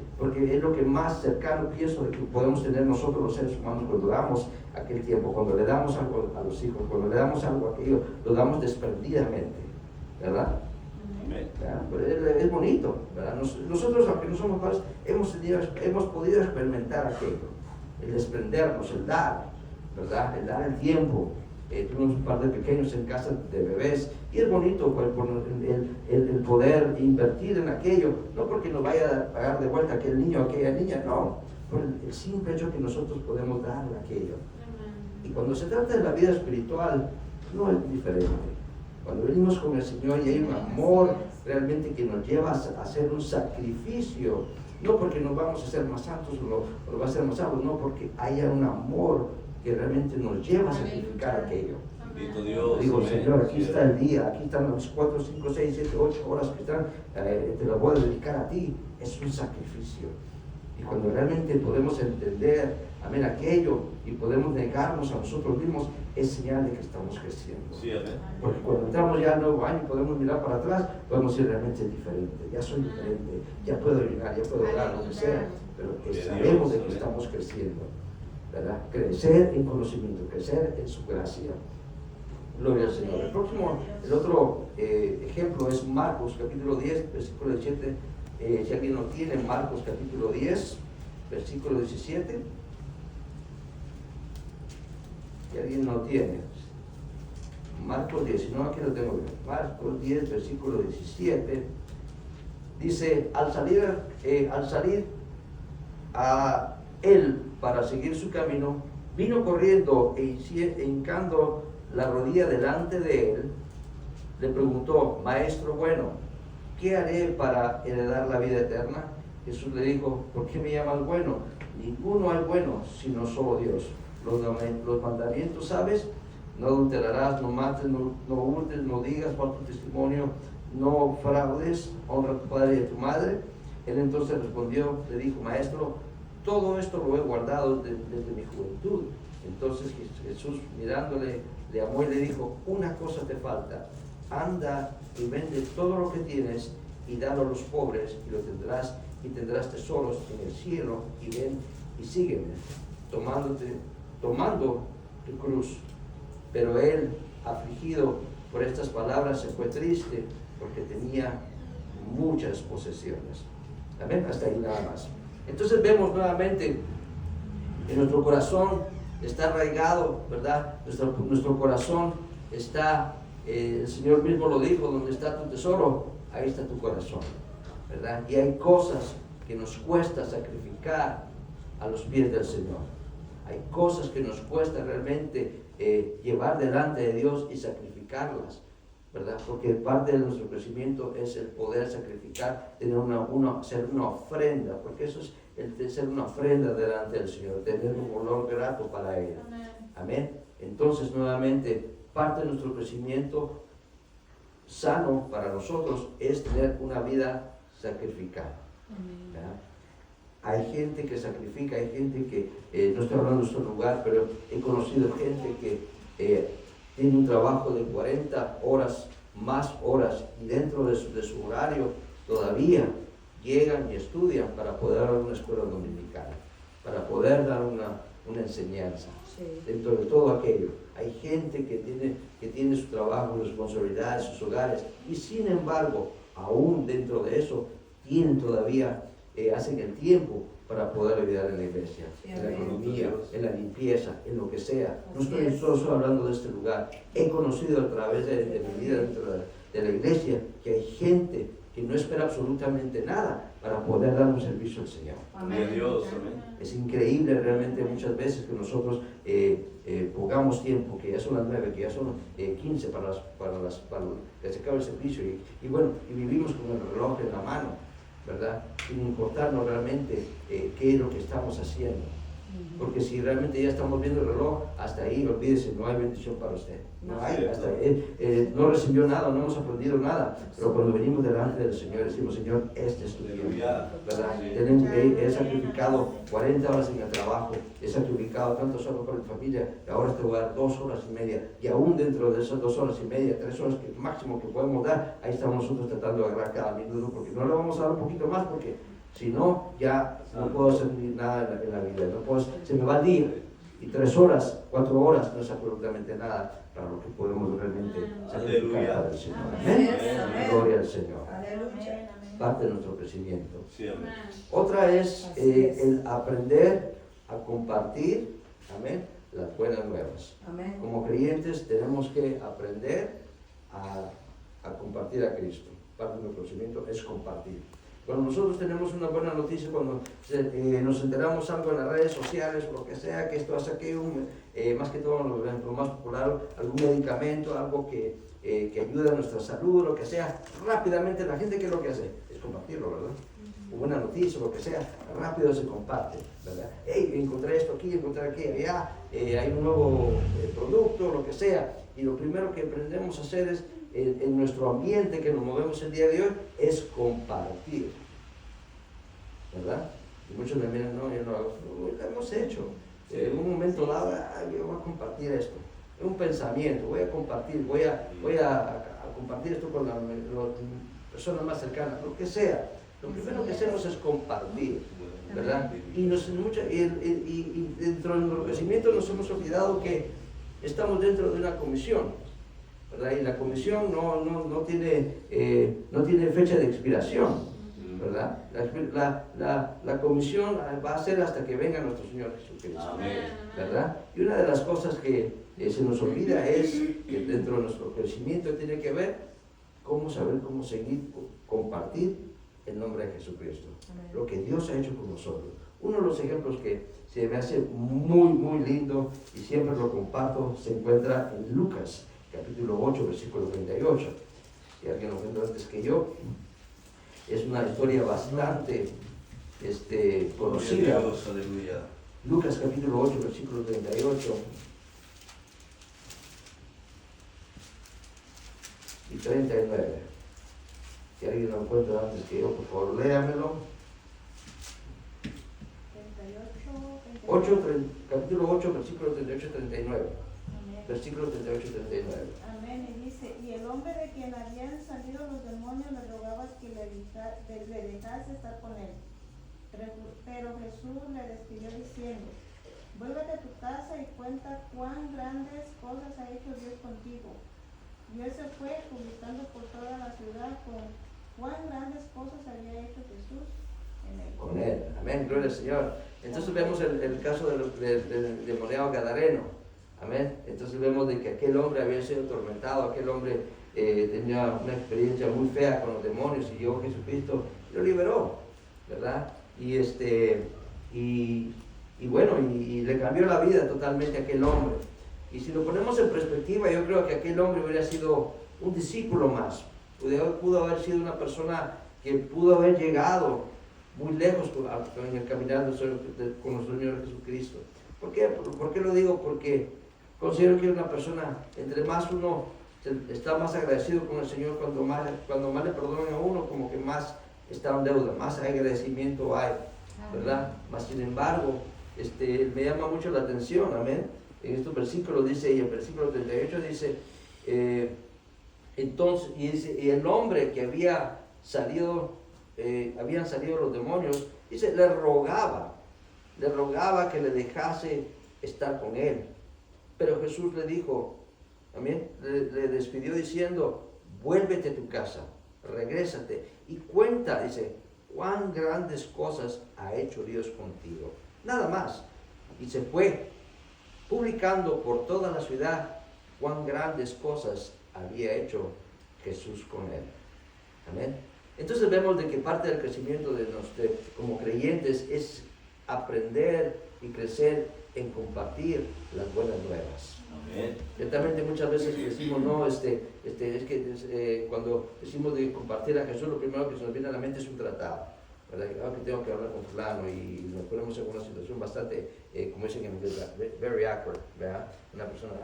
es lo que más cercano pienso de que podemos tener nosotros los seres humanos cuando damos aquel tiempo, cuando le damos algo a los hijos, cuando le damos algo a aquello, lo damos desprendidamente, ¿verdad? ¿Verdad? Es bonito, ¿verdad? Nosotros, aunque no somos padres, hemos podido experimentar aquello, el desprendernos, el dar, ¿verdad? El dar el tiempo. Tuvimos un par de pequeños en casa de bebés y es bonito pues, el poder invertir en aquello, no porque nos vaya a pagar de vuelta aquel niño o aquella niña, no, por el simple hecho que nosotros podemos darle aquello. Y cuando se trata de la vida espiritual, no es diferente. Cuando venimos con el Señor y hay un amor realmente que nos lleva a hacer un sacrificio, no porque nos vamos a hacer más santos o lo va a hacer más santos, no, porque haya un amor que realmente nos lleva a sacrificar aquello. Bendito Dios. Digo, Señor, aquí está el día, aquí están las 4, 5, 6, 7, 8 horas que están, te las voy a dedicar a ti. Es un sacrificio. Y cuando realmente podemos entender, amén, aquello y podemos negarnos a nosotros mismos, es señal de que estamos creciendo. Sí, amén. Porque cuando entramos ya al nuevo año y podemos mirar para atrás, podemos ser realmente diferente. Ya soy diferente, ya puedo ayudar, ya puedo dar, lo que sea, pero que sabemos de que estamos creciendo. ¿Verdad? Crecer en conocimiento, crecer en su gracia. Gloria al Señor. El otro ejemplo es Marcos capítulo 10, versículo 17. Si alguien lo tiene, Marcos capítulo 10, versículo 17. Si alguien no tiene, Marcos 10, si no, aquí lo tengo bien. Marcos 10, versículo 17. Dice, al salir a él para seguir su camino, vino corriendo e hincando la rodilla delante de él, le preguntó, Maestro bueno, ¿qué haré para heredar la vida eterna? Jesús le dijo, ¿por qué me llamas bueno? Ninguno hay bueno, sino solo Dios. Los mandamientos, ¿sabes? No adulterarás, no mates, no hurtes, no digas falso testimonio, no fraudes, honra a tu padre y a tu madre. Él entonces respondió, le dijo, Maestro, todo esto lo he guardado desde mi juventud. Entonces Jesús, mirándole, le amó y le dijo, una cosa te falta, anda y vende todo lo que tienes y dalo a los pobres y lo tendrás, y tendrás tesoros en el cielo, y ven y sígueme, tomando tu cruz. Pero él, afligido por estas palabras, se fue triste porque tenía muchas posesiones. Amén, hasta ahí nada más. Entonces vemos nuevamente en nuestro corazón está arraigado, ¿verdad? Nuestro corazón está, el Señor mismo lo dijo, donde está tu tesoro, ahí está tu corazón, ¿verdad? Y hay cosas que nos cuesta sacrificar a los pies del Señor. Hay cosas que nos cuesta realmente llevar delante de Dios y sacrificarlas, ¿verdad? Porque parte de nuestro crecimiento es el poder sacrificar, tener hacer una ofrenda, porque eso es el ser una ofrenda delante del Señor, tener un olor grato para Él. Amén. Entonces, nuevamente, parte de nuestro crecimiento sano para nosotros es tener una vida sacrificada. ¿Verdad? Hay gente que sacrifica, hay gente que, no estoy hablando de nuestro lugar, pero he conocido gente que tiene un trabajo de 40 horas, más horas, y dentro de su horario todavía llegan y estudian para poder dar una escuela dominical, para poder dar una enseñanza. Sí. Dentro de todo aquello, hay gente que tiene su trabajo, responsabilidades, sus hogares, y sin embargo, aún dentro de eso, tienen todavía hacen el tiempo para poder ayudar en la iglesia, en la economía, en la limpieza, en lo que sea. No estoy solo hablando de este lugar. He conocido a través de mi vida dentro de la iglesia que hay gente que no espera absolutamente nada para poder dar un servicio al Señor. Amén. Dios, amén. Es increíble realmente muchas veces que nosotros pongamos tiempo, que ya son las 9, que ya son 15 para que se acabe el servicio y bueno, y vivimos con el reloj en la mano, ¿verdad? Sin importarnos realmente qué es lo que estamos haciendo. Porque si realmente ya estamos viendo el reloj, hasta ahí, olvídese, no hay bendición para usted. No hay, hasta ahí, no recibió nada, no hemos aprendido nada. Pero cuando venimos delante del Señor, decimos, Señor, este es tu tiempo, ¿verdad? He sacrificado 40 horas en el trabajo, he sacrificado tantas horas para mi familia, y ahora te voy a dar 2 horas y media. Y aún dentro de esas 2 horas y media, 3 horas que máximo que podemos dar, ahí estamos nosotros tratando de agarrar cada minuto, porque no le vamos a dar un poquito más, porque si no, ya no puedo hacer nada en la vida, no puedo, se me va el día. Y 3 horas, 4 horas no es absolutamente nada para lo que podemos realmente sacrificar para el Señor. Amén. Gloria al Señor. Aleluya. Parte de nuestro crecimiento. Sí, amén. Otra es el aprender a compartir, amén, las buenas nuevas. Amén. Como creyentes tenemos que aprender a compartir a Cristo. Parte de nuestro crecimiento es compartir. Cuando nosotros tenemos una buena noticia, cuando nos enteramos algo en las redes sociales, o lo que sea, que esto hace aquello, más que todo lo más popular, algún medicamento, algo que ayuda a nuestra salud, lo que sea, rápidamente la gente, ¿qué es lo que hace? Es compartirlo, ¿verdad? Una buena noticia, lo que sea, rápido se comparte, ¿verdad? Hey, encontré esto aquí, encontré aquí, allá, hay un nuevo producto, lo que sea, y lo primero que aprendemos a hacer es, en nuestro ambiente que nos movemos el día de hoy, es compartir, ¿verdad? Y muchos me miran, no, yo no hago, lo hemos hecho. En un momento dado, yo voy a compartir esto. Es un pensamiento, voy a compartir, voy a compartir esto con las personas más cercanas, lo que sea. Lo primero que hacemos es compartir, ¿verdad? Y dentro del enriquecimiento nos hemos olvidado que estamos dentro de una comisión, ¿verdad? Y la comisión no tiene fecha de expiración, ¿verdad? La comisión va a ser hasta que venga nuestro Señor Jesucristo, ¿verdad? Y una de las cosas que se nos olvida es que dentro de nuestro crecimiento tiene que ver cómo seguir, compartir el nombre de Jesucristo, lo que Dios ha hecho con nosotros. Uno de los ejemplos que se me hace muy, muy lindo y siempre lo comparto se encuentra en Lucas, capítulo 8, versículo 38. Si alguien lo encuentra antes que yo, es una historia bastante conocida. Dios, aleluya. Lucas capítulo 8, versículo 38 y 39. Si alguien lo encuentra antes que yo, por favor, léamelo. Capítulo 8, versículo 38 y 39. Versículo 38 y 39. Amén. Y dice, y el hombre de quien habían salido los demonios le rogaba que le dejase estar con él. Pero Jesús le despidió diciendo, vuélvete a tu casa y cuenta cuán grandes cosas ha hecho Dios contigo. Y él se fue publicando por toda la ciudad con cuán grandes cosas había hecho Jesús en él. Con él. Amén. Gloria al Señor. Entonces vemos el caso del demoniado gadareno. Amén. Entonces vemos de que aquel hombre había sido atormentado, aquel hombre tenía una experiencia muy fea con los demonios y llegó Jesucristo y lo liberó, ¿verdad? Y bueno, le cambió la vida totalmente a aquel hombre. Y si lo ponemos en perspectiva, yo creo que aquel hombre hubiera sido un discípulo más. Pudo haber sido una persona que pudo haber llegado muy lejos en el caminar con nuestro Señor Jesucristo. ¿Por qué? ¿Por qué lo digo? Porque considero que una persona, entre más uno está más agradecido con el Señor, cuando más le perdonan a uno, como que más está en deuda, más agradecimiento hay, ¿verdad? Más sin embargo, me llama mucho la atención, amén. En estos versículos dice, y el versículo 38 dice, entonces, y el hombre que habían salido los demonios, dice, le rogaba que le dejase estar con él. Pero Jesús le dijo, amén, le despidió diciendo, vuélvete a tu casa, regrésate y cuenta, dice, cuán grandes cosas ha hecho Dios contigo. Nada más. Y se fue, publicando por toda la ciudad cuán grandes cosas había hecho Jesús con él. Amén. Entonces vemos de que parte del crecimiento de como creyentes es aprender y crecer en compartir las buenas nuevas. Amén. Ciertamente muchas veces decimos, no, cuando decimos de compartir a Jesús, lo primero que se nos viene a la mente es un tratado, ¿verdad? Que tengo que hablar con fulano y nos ponemos en una situación bastante, como dicen en inglés, very awkward, ¿verdad? Una persona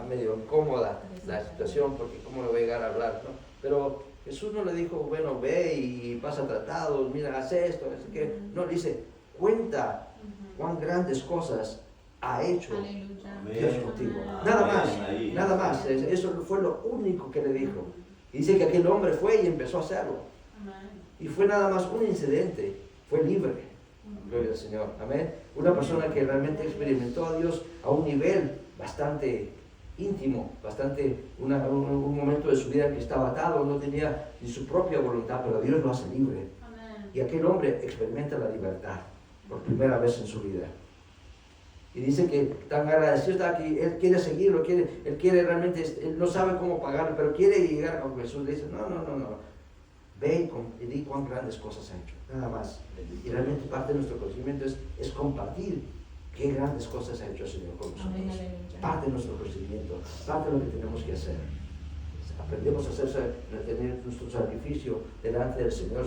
medio incómoda la situación, porque cómo le voy a llegar a hablar, ¿no? Pero Jesús no le dijo, bueno, ve y pasa tratados, mira, haz esto, así que, no, le dice, cuenta cuán grandes cosas ha hecho Dios contigo. Nada más, nada más. Eso fue lo único que le dijo. Y dice que aquel hombre fue y empezó a hacerlo. Y fue nada más un incidente, fue libre. Gloria al Señor. Amén. Una persona que realmente experimentó a Dios a un nivel bastante íntimo, bastante un momento de su vida que estaba atado, no tenía ni su propia voluntad, pero Dios lo hace libre. Y aquel hombre experimenta la libertad por primera vez en su vida. Y dice que tan agradecido está que él quiere seguirlo, él quiere realmente, él no sabe cómo pagarlo, pero quiere llegar a Jesús. Le dice, no, ve y di cuán grandes cosas ha hecho, nada más. Y realmente parte de nuestro conocimiento es compartir qué grandes cosas ha hecho el Señor con nosotros. Parte de nuestro conocimiento, parte de lo que tenemos que hacer. Aprendemos a tener nuestro sacrificio delante del Señor,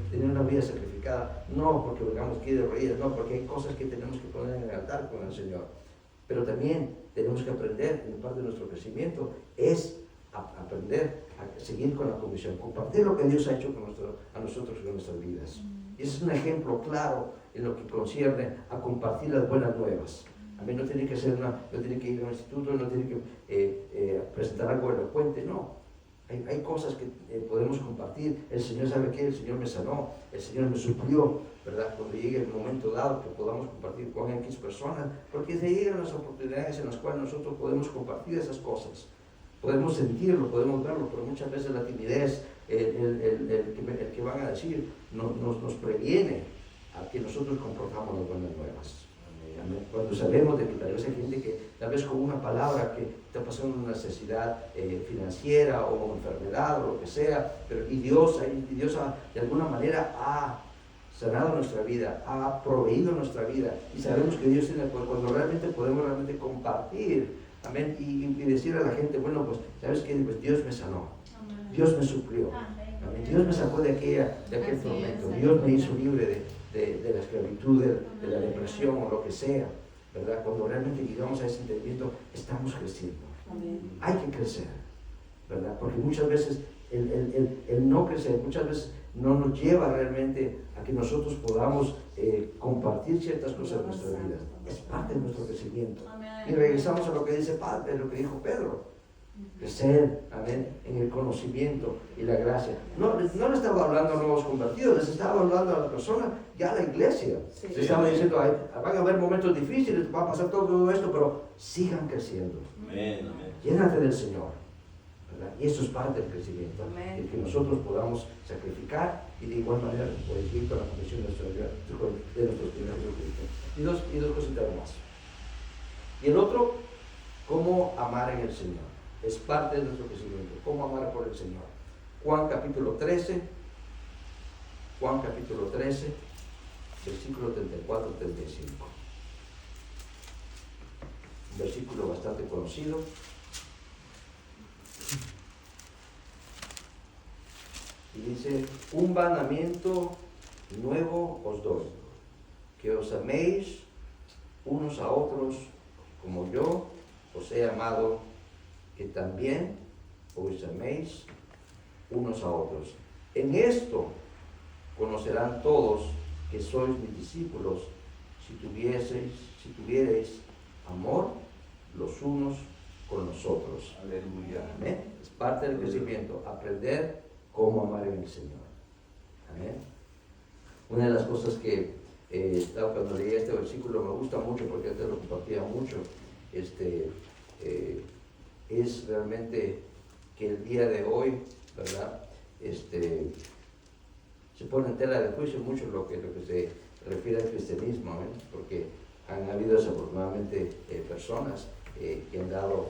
tener una vida sacrificada, no porque vengamos aquí de rodillas, no, porque hay cosas que tenemos que poner en el altar con el Señor. Pero también tenemos que aprender, en parte de nuestro crecimiento, es aprender a seguir con la comisión, compartir lo que Dios ha hecho a nosotros con nuestras vidas. Y ese es un ejemplo claro en lo que concierne a compartir las buenas nuevas. A mí no tiene que no tiene que ir a un instituto, no tiene que presentar algo elocuente, no. Hay cosas que podemos compartir. El Señor sabe que el Señor me sanó, el Señor me suplió, ¿verdad? Cuando llegue el momento dado que podamos compartir con X personas, porque se llegan las oportunidades en las cuales nosotros podemos compartir esas cosas. Podemos sentirlo, podemos verlo, pero muchas veces la timidez, el que van a decir, nos previene a que nosotros comportamos las buenas nuevas. Cuando sabemos de que tal vez hay gente que tal vez con una palabra que está pasando una necesidad financiera o enfermedad o lo que sea, pero y Dios de alguna manera ha sanado nuestra vida, ha proveído nuestra vida y sabemos que Dios tiene, cuando realmente podemos compartir, amén, y decir a la gente, bueno, pues sabes que pues Dios me sanó, Dios me suplió, amén, Dios me sacó de aquel tormento, Dios me hizo libre de la esclavitud, de la depresión o lo que sea, ¿verdad? Cuando realmente llegamos a ese entendimiento, estamos creciendo. Amén. Hay que crecer, ¿verdad? Porque muchas veces el no crecer, muchas veces no nos lleva realmente a que nosotros podamos compartir ciertas cosas de nuestra vida. Es parte de nuestro crecimiento. Amén. Y regresamos a lo que dice Padre, lo que dijo Pedro. Crecer, amén, en el conocimiento y la gracia. No le estaba hablando a nuevos convertidos, les estaba hablando a la persona, ya a la iglesia. Sí. Les estaba diciendo, van a haber momentos difíciles, va a pasar todo esto, pero sigan creciendo. Amén, amén. Llénate del Señor, ¿verdad? Y eso es parte del crecimiento. Amén. El que nosotros podamos sacrificar y de igual manera ir con la confesión de nuestros primeros Cristo. Y dos cositas más. Y el otro, cómo amar en el Señor. Es parte de nuestro crecimiento. ¿Cómo amar por el Señor? Juan capítulo 13, versículo 34-35. Un versículo bastante conocido. Y dice, un mandamiento nuevo os doy, que os améis unos a otros como yo os he amado, que también os améis unos a otros. En esto conocerán todos que sois mis discípulos, si tuviereis amor los unos con los otros. Aleluya. Amén. Es parte del crecimiento, aprender cómo amar en el Señor. Amén. Una de las cosas que cuando leí este versículo me gusta mucho, porque antes lo compartía mucho, es realmente que el día de hoy, ¿verdad? se pone en tela de juicio mucho lo que se refiere al cristianismo, porque han habido desafortunadamente personas que han dado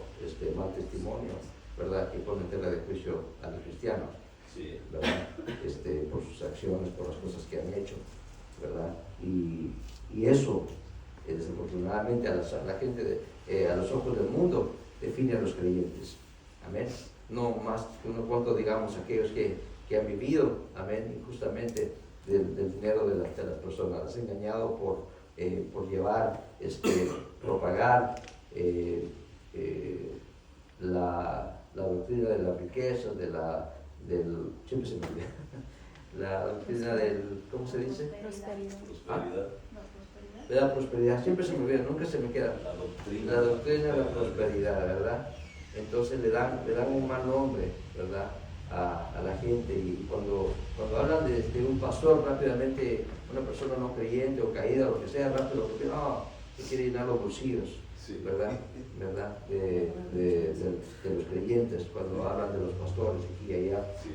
mal testimonio, ¿verdad? Que ponen en tela de juicio a los cristianos, Sí. ¿verdad? Por sus acciones, por las cosas que han hecho, ¿verdad? Y eso, desafortunadamente, a la gente, a los ojos del mundo, define a los creyentes. Amén. No más que unos cuantos, digamos, aquellos que han vivido, amén, injustamente del dinero de las personas. Las han engañado por llevar, propagar la doctrina de la riqueza, siempre se me olvida, la doctrina del, ¿cómo se dice? Prosperidad. De la prosperidad, siempre se me olvida, nunca se me queda. La doctrina de la prosperidad, ¿verdad? Entonces le dan un mal nombre, ¿verdad? A la gente, y cuando hablan de un pastor, rápidamente una persona no creyente o caída o lo que sea, rápido, porque que quiere llenar los bolsillos, Sí. ¿verdad? De los creyentes, cuando hablan de los pastores aquí y allá. Sí.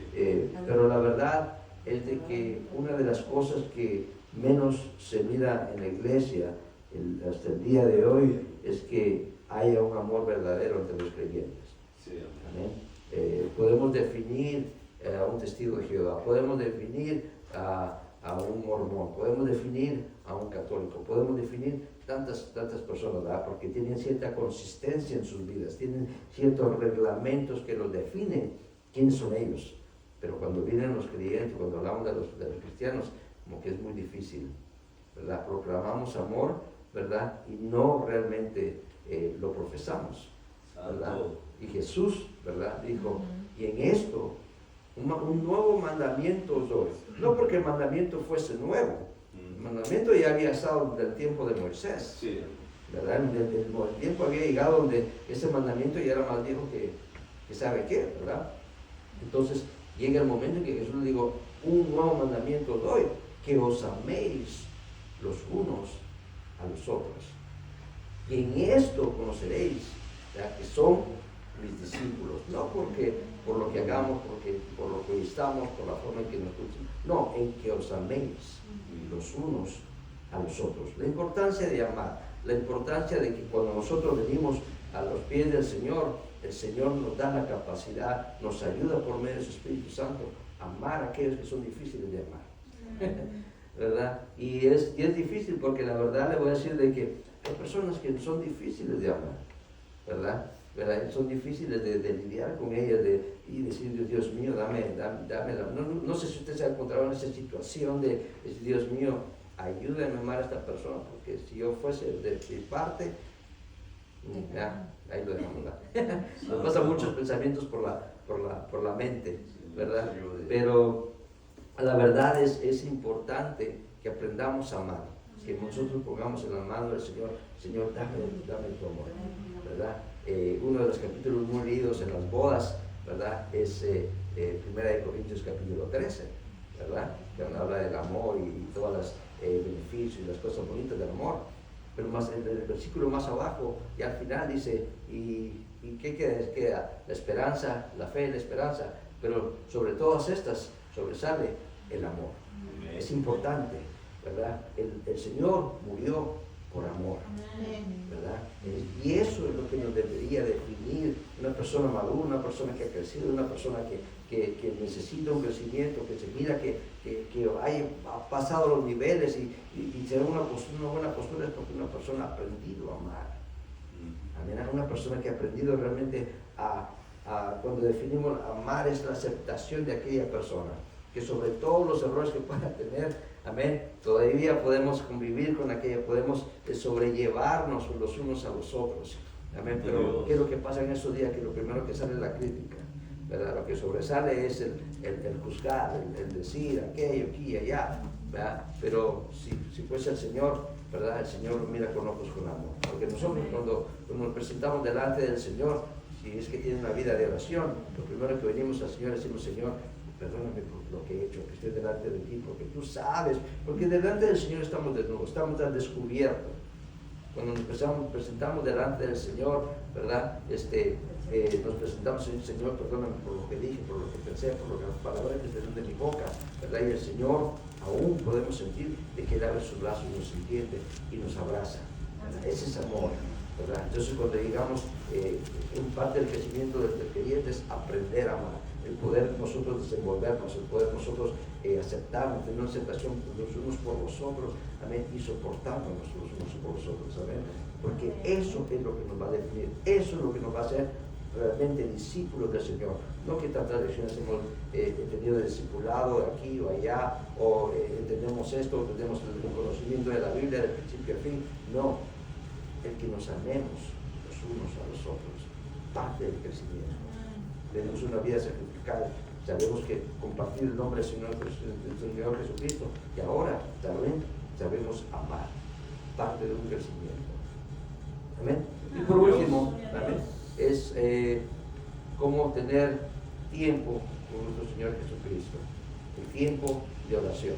Pero la verdad es de que una de las cosas que menos se mira en la iglesia hasta el día de hoy es que haya un amor verdadero entre los creyentes. Sí. Amén. Podemos definir a un testigo de Jehová, podemos definir a un mormón, podemos definir a un católico, podemos definir tantas personas, ¿verdad? Porque tienen cierta consistencia en sus vidas, tienen ciertos reglamentos que los definen quiénes son ellos. Pero cuando vienen los creyentes, cuando hablamos de los cristianos, como que es muy difícil, ¿verdad? Proclamamos amor, ¿verdad? Y no realmente lo profesamos, ¿verdad? Santo. Y Jesús, ¿verdad? Dijo, y en esto, un nuevo mandamiento os doy. No porque el mandamiento fuese nuevo, el mandamiento ya había estado desde el tiempo de Moisés, Sí. ¿verdad? El tiempo había llegado donde ese mandamiento ya era más viejo que sabe qué, ¿verdad? Entonces llega el momento en que Jesús le dijo, un nuevo mandamiento os doy, que os améis los unos a los otros. Y en esto conoceréis, ¿verdad?, que son mis discípulos, no por lo que hagamos, por lo que estamos, por la forma en que nos escuchan, no, en que os améis los unos a los otros. La importancia de amar, la importancia de que cuando nosotros venimos a los pies del Señor, el Señor nos da la capacidad, nos ayuda por medio de su Espíritu Santo a amar a aquellos que son difíciles de amar, ¿verdad? Y es difícil porque la verdad le voy a decir de que hay personas que son difíciles de amar, ¿verdad? Son difíciles de lidiar con ellas y decir, Dios mío, dame no sé si usted se ha encontrado en esa situación de decir, Dios mío, ayúdame a amar a esta persona, porque si yo fuese de mi parte, ya, ahí lo dejamos. Nos pasan muchos pensamientos por la mente, ¿verdad? Pero la verdad es importante que aprendamos a amar, que nosotros pongamos en la mano del Señor, Señor, dame tu amor, ¿verdad? Uno de los capítulos muy leídos en las bodas, ¿verdad? Es 1 Corintios capítulo 13, ¿verdad? Que habla del amor y todos los beneficios y las cosas bonitas del amor. Pero más en el versículo más abajo y al final dice, ¿y qué queda? La esperanza, la fe y la esperanza, pero sobre todas estas sobresale el amor. Es importante, ¿verdad? El Señor murió por amor, ¿verdad? Y eso es lo que nos debería definir una persona madura, una persona que ha crecido, una persona que necesita un crecimiento, que se mira que ha pasado los niveles y tener una buena postura, es porque una persona ha aprendido a amar. Amén. Una persona que ha aprendido realmente cuando definimos amar, es la aceptación de aquella persona, que sobre todos los errores que pueda tener, amén, todavía podemos convivir con aquella, podemos sobrellevarnos los unos a los otros, amén. Pero ¿qué es lo que pasa en esos días? Que lo primero que sale es la crítica, ¿verdad? Lo que sobresale es el juzgar, el decir aquello, aquí y allá, ¿verdad? Pero si fuese el Señor, ¿verdad? El Señor lo mira con ojos con amor, porque nosotros cuando nos presentamos delante del Señor, si es que tiene una vida de oración, lo primero que venimos al Señor decimos, Señor, perdóname por lo que he hecho, que estoy delante de ti, porque tú sabes, porque delante del Señor estamos desnudos, estamos al descubierto, Cuando nos presentamos delante del Señor, ¿verdad? Nos presentamos al Señor, perdóname por lo que dije, por lo que pensé, por las palabras que salieron de mi boca, ¿verdad? Y el Señor aún podemos sentir de que Él abre sus brazos, nos entiende y nos abraza. Ese es amor, ¿verdad? Entonces cuando digamos, en parte del crecimiento del creyente es aprender a amar, el poder nosotros desenvolvernos, el poder nosotros aceptarnos, tener una aceptación los unos por los otros, amén, y soportarnos los unos por los otros, amén, porque eso es lo que nos va a definir, eso es lo que nos va a hacer realmente discípulos del Señor. No que tantas lecciones hemos tenido de discipulado aquí o allá, o entendemos esto, o tenemos el conocimiento de la Biblia de principio a fin. No, el que nos amemos los unos a los otros, parte del crecimiento. Tenemos una vida sacrificada, sabemos que compartir el nombre del Señor Jesucristo, y ahora también sabemos amar, parte de un crecimiento. Amén. Y por último, amén, es cómo tener tiempo con nuestro Señor Jesucristo, el tiempo de oración,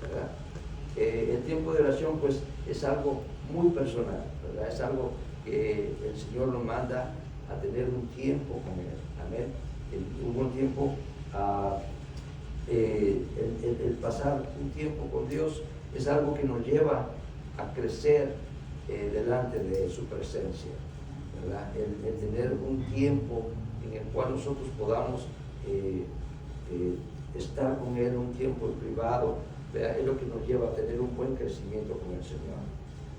¿verdad? El tiempo de oración pues es algo muy personal, ¿verdad? Es algo que el Señor nos manda a tener un tiempo con Él, amén. Un buen tiempo, el pasar un tiempo con Dios es algo que nos lleva a crecer delante de su presencia, ¿verdad? El tener un tiempo en el cual nosotros podamos estar con Él, un tiempo privado, ¿verdad? Es lo que nos lleva a tener un buen crecimiento con el Señor,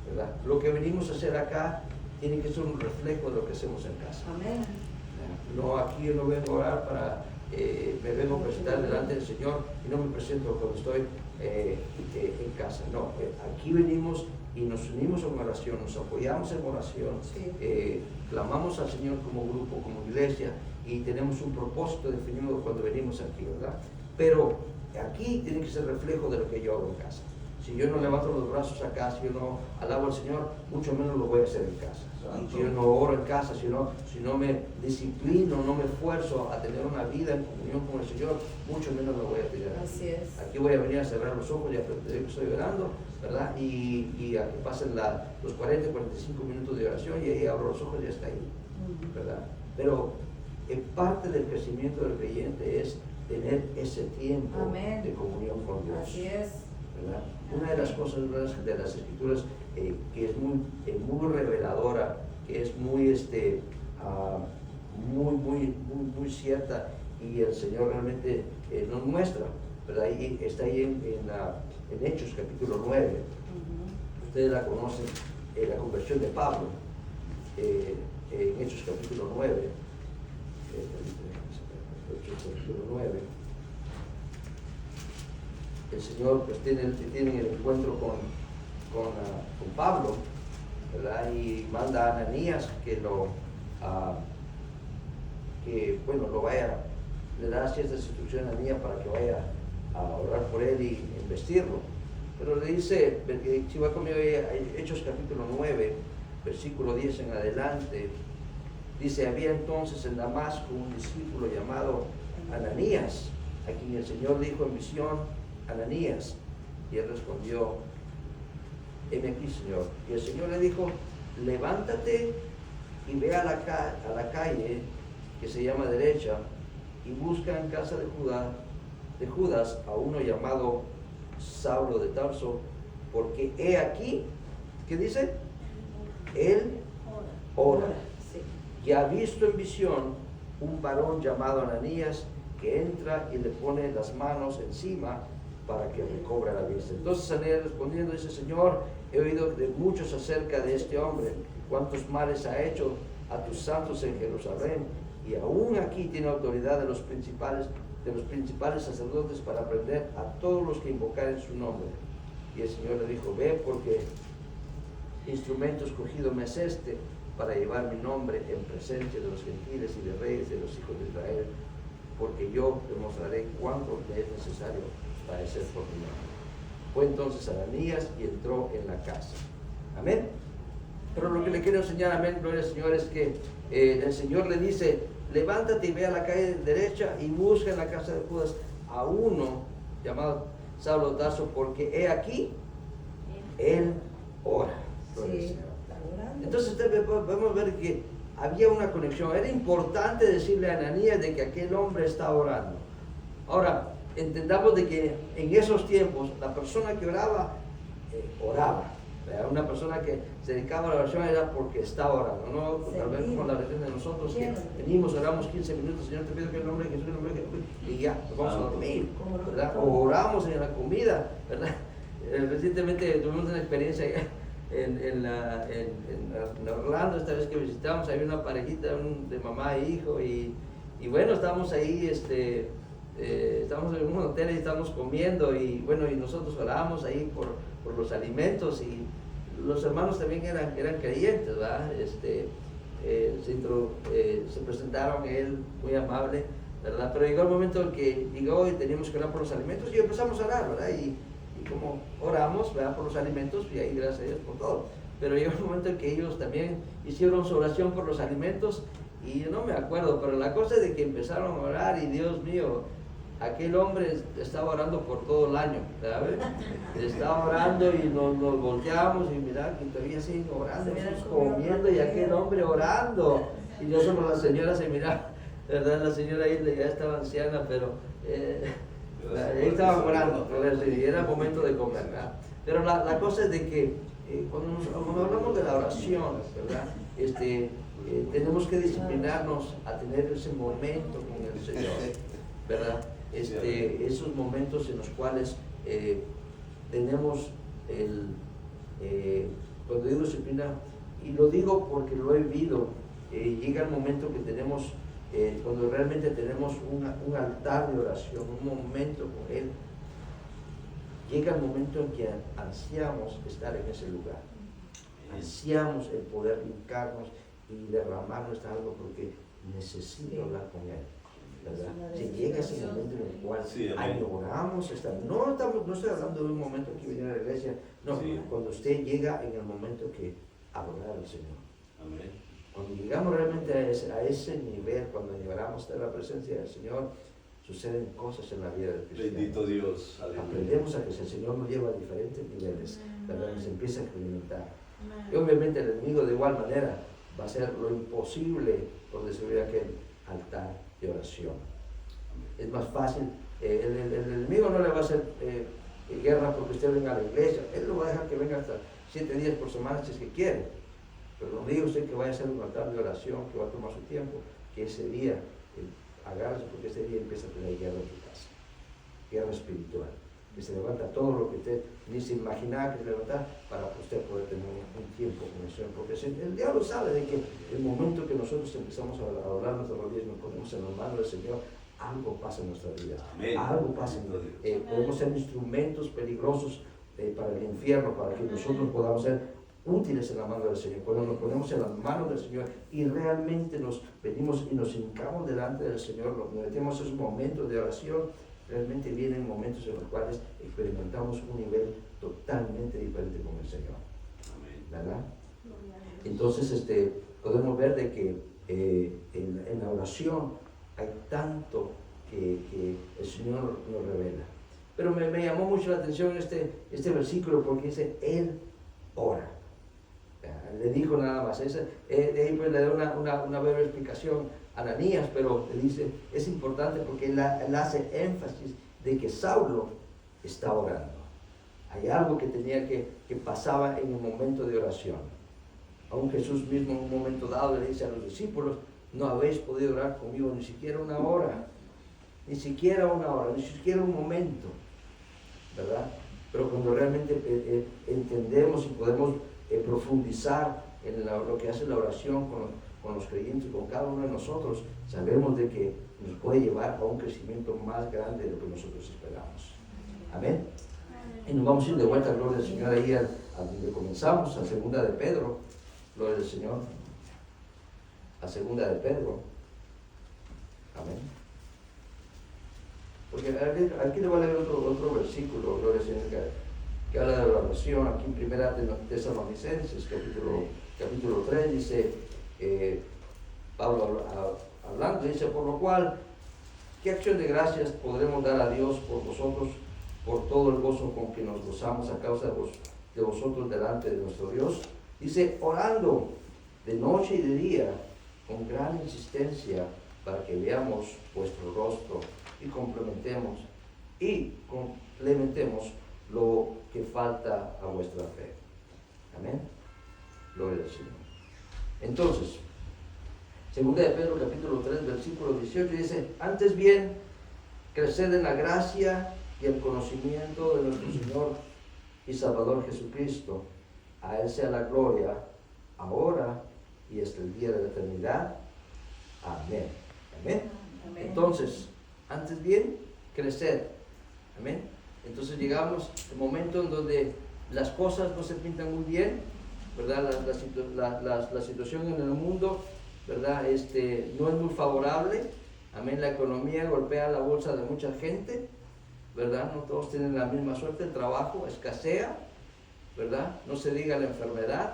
¿verdad? Lo que venimos a hacer acá tiene que ser un reflejo de lo que hacemos en casa. Amén. No, aquí yo no vengo a orar para, me vengo a presentar delante del Señor y no me presento cuando estoy en casa. No, aquí venimos y nos unimos en oración, nos apoyamos en oración, Sí. clamamos al Señor como grupo, como iglesia, y tenemos un propósito definido cuando venimos aquí, ¿verdad? Pero aquí tiene que ser reflejo de lo que yo hago en casa. Si yo no levanto los brazos acá, si yo no alabo al Señor, mucho menos lo voy a hacer en casa. Si yo no oro en casa, si no me disciplino, no me esfuerzo a tener una vida en comunión con el Señor, mucho menos lo voy a tener. Así es. Aquí voy a venir a cerrar los ojos y a pretender que estoy orando, ¿verdad? Y a que pasen los 40, 45 minutos de oración y ahí abro los ojos y ya está ahí, ¿verdad? Pero parte del crecimiento del creyente es tener ese tiempo Amén. de comunión con Dios. Así es. ¿Verdad? Una de las cosas de las Escrituras que es muy reveladora, que es muy cierta, y el Señor realmente nos muestra, ¿verdad? Y está ahí en Hechos capítulo 9. Ustedes la conocen, la conversión de Pablo, en Hechos capítulo 9. Hechos capítulo 9. El Señor pues tiene el encuentro con Pablo, ¿verdad? Y manda a Ananías le da ciertas instrucciones a Ananías para que vaya a orar por él y investirlo. Pero le dice, si va conmigo a Hechos capítulo 9, versículo 10 en adelante, dice: había entonces en Damasco un discípulo llamado Ananías, a quien el Señor dijo en visión: Ananías. Y él respondió: heme aquí, Señor. Y el Señor le dijo: levántate y ve a la calle que se llama Derecha y busca en casa de Judas a uno llamado Saulo de Tarso, porque he aquí, ¿qué dice? Él ora, Sí. que ha visto en visión un varón llamado Ananías, que entra y le pone las manos encima para que recobre la vista. Entonces Ananías respondiendo dice: Señor, he oído de muchos acerca de este hombre, cuántos males ha hecho a tus santos en Jerusalén, y aún aquí tiene autoridad de los principales sacerdotes para prender a todos los que invocaren su nombre. Y el Señor le dijo: ve, porque instrumento escogido me es este, para llevar mi nombre en presencia de los gentiles y de reyes de los hijos de Israel, porque yo demostraré cuánto me es necesario padecer por mi nombre. Fue entonces Ananías y entró en la casa. Amén. Pero lo que le quiero enseñar, amén, gloria al Señor, es que el Señor le dice: levántate y ve a la calle derecha y busca en la casa de Judas a uno llamado Saulo de Tarso, porque he aquí, él ora. Sí. que había una conexión. Era importante decirle a Ananías de que aquel hombre estaba orando. Ahora, entendamos de que en esos tiempos la persona que oraba, oraba. Una persona que se dedicaba a la oración era porque estaba orando, no tal vez como la religión de nosotros que venimos, oramos 15 minutos, Señor te pido que en el nombre de Jesús, en el nombre de Jesús, y ya, nos vamos a dormir, ¿verdad? O oramos en la comida, ¿verdad? Recientemente tuvimos una experiencia en Orlando, esta vez que visitamos, había una parejita de mamá e hijo, y bueno, estábamos ahí, estábamos en un hotel y estábamos comiendo, y bueno, y nosotros orábamos ahí por los alimentos, y los hermanos también eran creyentes, ¿verdad? Se presentaron, él muy amable, ¿verdad? Pero llegó el momento en que llegó y teníamos que orar por los alimentos, y empezamos a orar, ¿verdad? Y como oramos, ¿verdad? Por los alimentos, y ahí gracias a Dios por todo. Pero llegó el momento en que ellos también hicieron su oración por los alimentos, y yo no me acuerdo, pero la cosa es de que empezaron a orar, y Dios mío, aquel hombre estaba orando por todo el año, ¿sabes? Estaba orando y nos volteamos y mirá que todavía siguen orando, nosotros comiendo y aquel hombre orando. Y yo solo la señora se miraba, ¿verdad? La señora ahí ya estaba anciana, pero ahí estaba orando, y era momento de comer, ¿verdad? Pero la cosa es de que cuando hablamos de la oración, ¿verdad? Tenemos que disciplinarnos a tener ese momento con el Señor, ¿verdad? Esos momentos en los cuales tenemos cuando digo disciplina, y lo digo porque lo he vivido, llega el momento que tenemos, cuando realmente tenemos un altar de oración, un momento con Él, llega el momento en que ansiamos estar en ese lugar, ansiamos el poder hincarnos y derramar nuestra alma porque necesito hablar con Él. ¿Verdad? Si llega ese momento en el cual añoramos, no estoy hablando de un momento que viene a la iglesia, no, cuando usted llega en el momento que adorar al Señor. Amén. Cuando llegamos realmente a ese nivel, cuando llegamos a la presencia del Señor, suceden cosas en la vida del cristiano. Bendito Dios. Aleluya. Aprendemos a que el Señor nos lleva a diferentes niveles, ¿verdad? Nos empieza a experimentar. Y obviamente el enemigo de igual manera va a hacer lo imposible por destruir aquel altar de oración. Es más fácil, el enemigo no le va a hacer guerra porque usted venga a la iglesia, él lo va a dejar que venga hasta 7 días por semana si es que quiere, pero no diga usted que vaya a hacer un altar de oración que va a tomar su tiempo, que ese día agárrese porque ese día empieza a tener guerra en su casa, guerra espiritual, que se levanta todo lo que usted ni se imaginaba que se levantara para usted poder tener un tiempo con el Señor, porque el diablo sabe de que el momento que nosotros empezamos a doblar nuestras rodillas, nos ponemos en las manos del Señor, algo pasa en nuestra vida, algo pasa, podemos ser instrumentos peligrosos para el infierno, para que nosotros podamos ser útiles en la mano del Señor. Cuando nos ponemos en las manos del Señor y realmente nos venimos y nos hincamos delante del Señor, nos metemos esos momentos de oración, realmente vienen momentos en los cuales experimentamos un nivel totalmente diferente con el Señor. ¿Verdad? Entonces podemos ver de que en la oración hay tanto que el Señor nos revela. Pero me llamó mucho la atención este versículo porque dice, Él ora. Le dijo nada más, de ahí pues le da una breve explicación a Ananías, pero le dice, es importante porque él hace énfasis de que Saulo está orando. Hay algo que tenía que pasaba en un momento de oración. Aún Jesús mismo en un momento dado le dice a los discípulos, no habéis podido orar conmigo ni siquiera una hora, ni siquiera un momento, ¿verdad? Pero cuando realmente entendemos y podemos profundizar en lo que hace la oración con los creyentes, con cada uno de nosotros, sabemos de que nos puede llevar a un crecimiento más grande de lo que nosotros esperamos. Amén. Y nos vamos a ir de vuelta, gloria al Señor, ahí a donde comenzamos, a 2 de Pedro, gloria al Señor, a 2 de Pedro. Amén. Porque aquí le voy a leer otro versículo, gloria al Señor, que habla de la oración. Aquí en 1 Tesalonicenses, capítulo 3, dice, Pablo hablando, dice, por lo cual, ¿qué acción de gracias podremos dar a Dios por vosotros, por todo el gozo con que nos gozamos a causa de vosotros delante de nuestro Dios? Dice, orando de noche y de día, con gran insistencia, para que veamos vuestro rostro y complementemos lo que falta a vuestra fe. Amén. Gloria al Señor. Entonces, segunda de Pedro capítulo 3 versículo 18 dice: antes bien, creced en la gracia y el conocimiento de nuestro Señor y Salvador Jesucristo. A Él sea la gloria, ahora y hasta el día de la eternidad. Amén. Amén. Amén. Entonces, antes bien, crecer. Amén. Entonces llegamos al momento en donde las cosas no se pintan muy bien, ¿verdad? La situación en el mundo, ¿verdad? No es muy favorable. Amén. La economía golpea la bolsa de mucha gente, ¿verdad? No todos tienen la misma suerte. El trabajo escasea, ¿verdad? No se diga la enfermedad.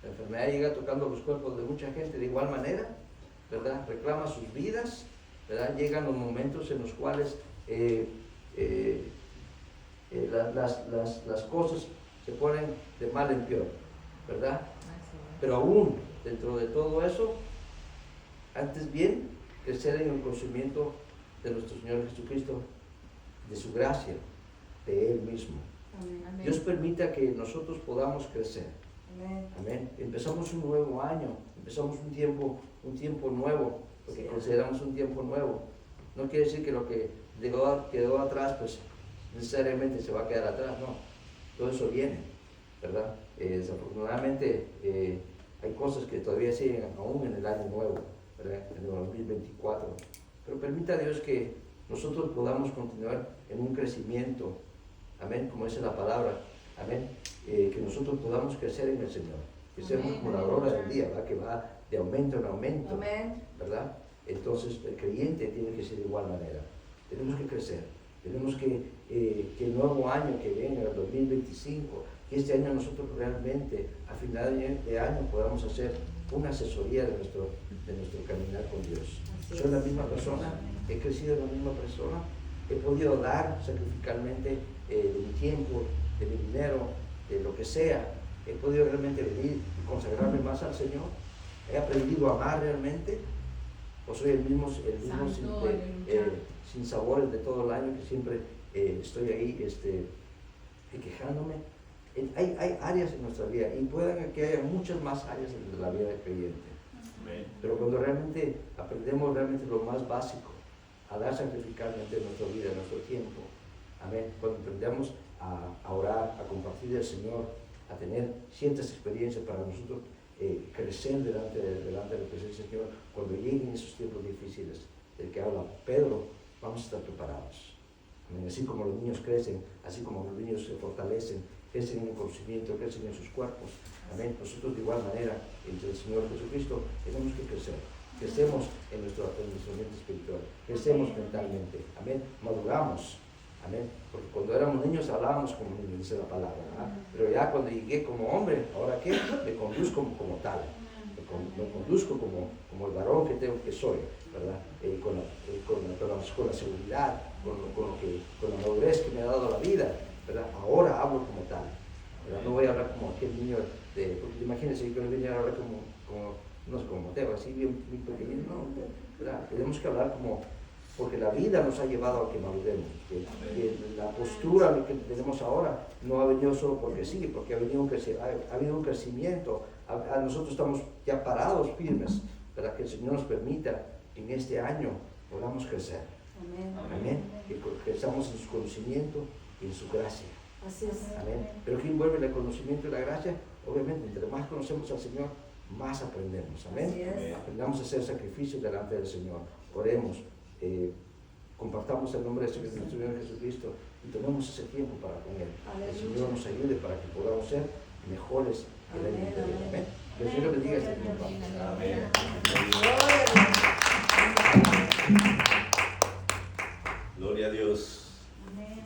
La enfermedad llega tocando los cuerpos de mucha gente de igual manera, ¿verdad? Reclama sus vidas, ¿verdad? Llegan los momentos en los cuales las cosas se ponen de mal en peor, ¿verdad? Pero aún dentro de todo eso, antes bien, crecer en el conocimiento de nuestro Señor Jesucristo, de su gracia, de Él mismo. Amén. Dios permita que nosotros podamos crecer. Amén. Amén. Empezamos un nuevo año, empezamos un tiempo nuevo, lo que consideramos un tiempo nuevo. No quiere decir que lo que quedó atrás, pues necesariamente se va a quedar atrás, no. Todo eso viene, ¿verdad? Desafortunadamente hay cosas que todavía siguen aún en el año nuevo, ¿verdad? En el 2024. Pero permita a Dios que nosotros podamos continuar en un crecimiento, amén, como dice la palabra, amén, que nosotros podamos crecer en el Señor, que seamos como la aurora del día, ¿verdad? Que va de aumento en aumento, Amén. ¿verdad? Entonces el creyente tiene que ser de igual manera. Tenemos que crecer, tenemos que el nuevo año que viene, el 2025, que este año nosotros realmente a final de año podamos hacer una asesoría de nuestro caminar con Dios. Soy la misma persona, he crecido en la misma persona, he podido dar sacrificalmente de mi tiempo, de mi dinero, de lo que sea. He podido realmente venir y consagrarme más al Señor. He aprendido a amar realmente. O soy el mismo sin sabores de todo el año, que siempre estoy ahí quejándome. Hay áreas en nuestra vida, y pueden que haya muchas más áreas en la vida del creyente. Pero cuando realmente aprendemos realmente lo más básico, a dar sacrificalmente nuestra vida, nuestro tiempo, amén, cuando aprendemos a orar, a compartir del Señor, a tener ciertas experiencias para nosotros crecer delante de la presencia del Señor, cuando lleguen esos tiempos difíciles del que habla Pedro, vamos a estar preparados. Amén. Así como los niños crecen, así como los niños se fortalecen, crecen en el conocimiento, crecen en sus cuerpos. Amén. Nosotros de igual manera, entre el Señor Jesucristo, tenemos que crecer. Crecemos en nuestro mente espiritual, crecemos mentalmente. Amén. Maduramos. Amén. Porque cuando éramos niños hablábamos como niños, dice la palabra, ¿verdad? Pero ya cuando llegué como hombre, ¿ahora qué? Me conduzco como tal. Me conduzco como el varón que soy, ¿verdad? Con la seguridad, con la madurez que me ha dado la vida, ¿verdad? Ahora hablo como tal, ¿verdad? No voy a hablar como aquel niño porque imagínense que yo viniera a hablar no sé, como Mateo, así bien pequeño, no, ¿verdad? Tenemos que hablar porque la vida nos ha llevado a que maduremos, que la postura que tenemos ahora no ha venido solo porque sí, porque ha habido un crecimiento, nosotros estamos ya parados firmes, para que el Señor nos permita que en este año podamos crecer. Amén. Amén. Que crezamos en su conocimiento y en su gracia. Así es. Amén. Pero ¿quién vuelve el conocimiento y la gracia? Obviamente, entre más conocemos al Señor, más aprendemos. Amén. Así es. Aprendamos a hacer sacrificios delante del Señor. Oremos. Compartamos el nombre de nuestro Señor Jesucristo y tomemos ese tiempo para con Él. Aleluya. El Señor nos ayude para que podamos ser mejores que el año Amén, anterior. amén. Amén. Que el Señor bendiga este tiempo. Amén. Gloria a Dios. Gloria a Dios. Amén.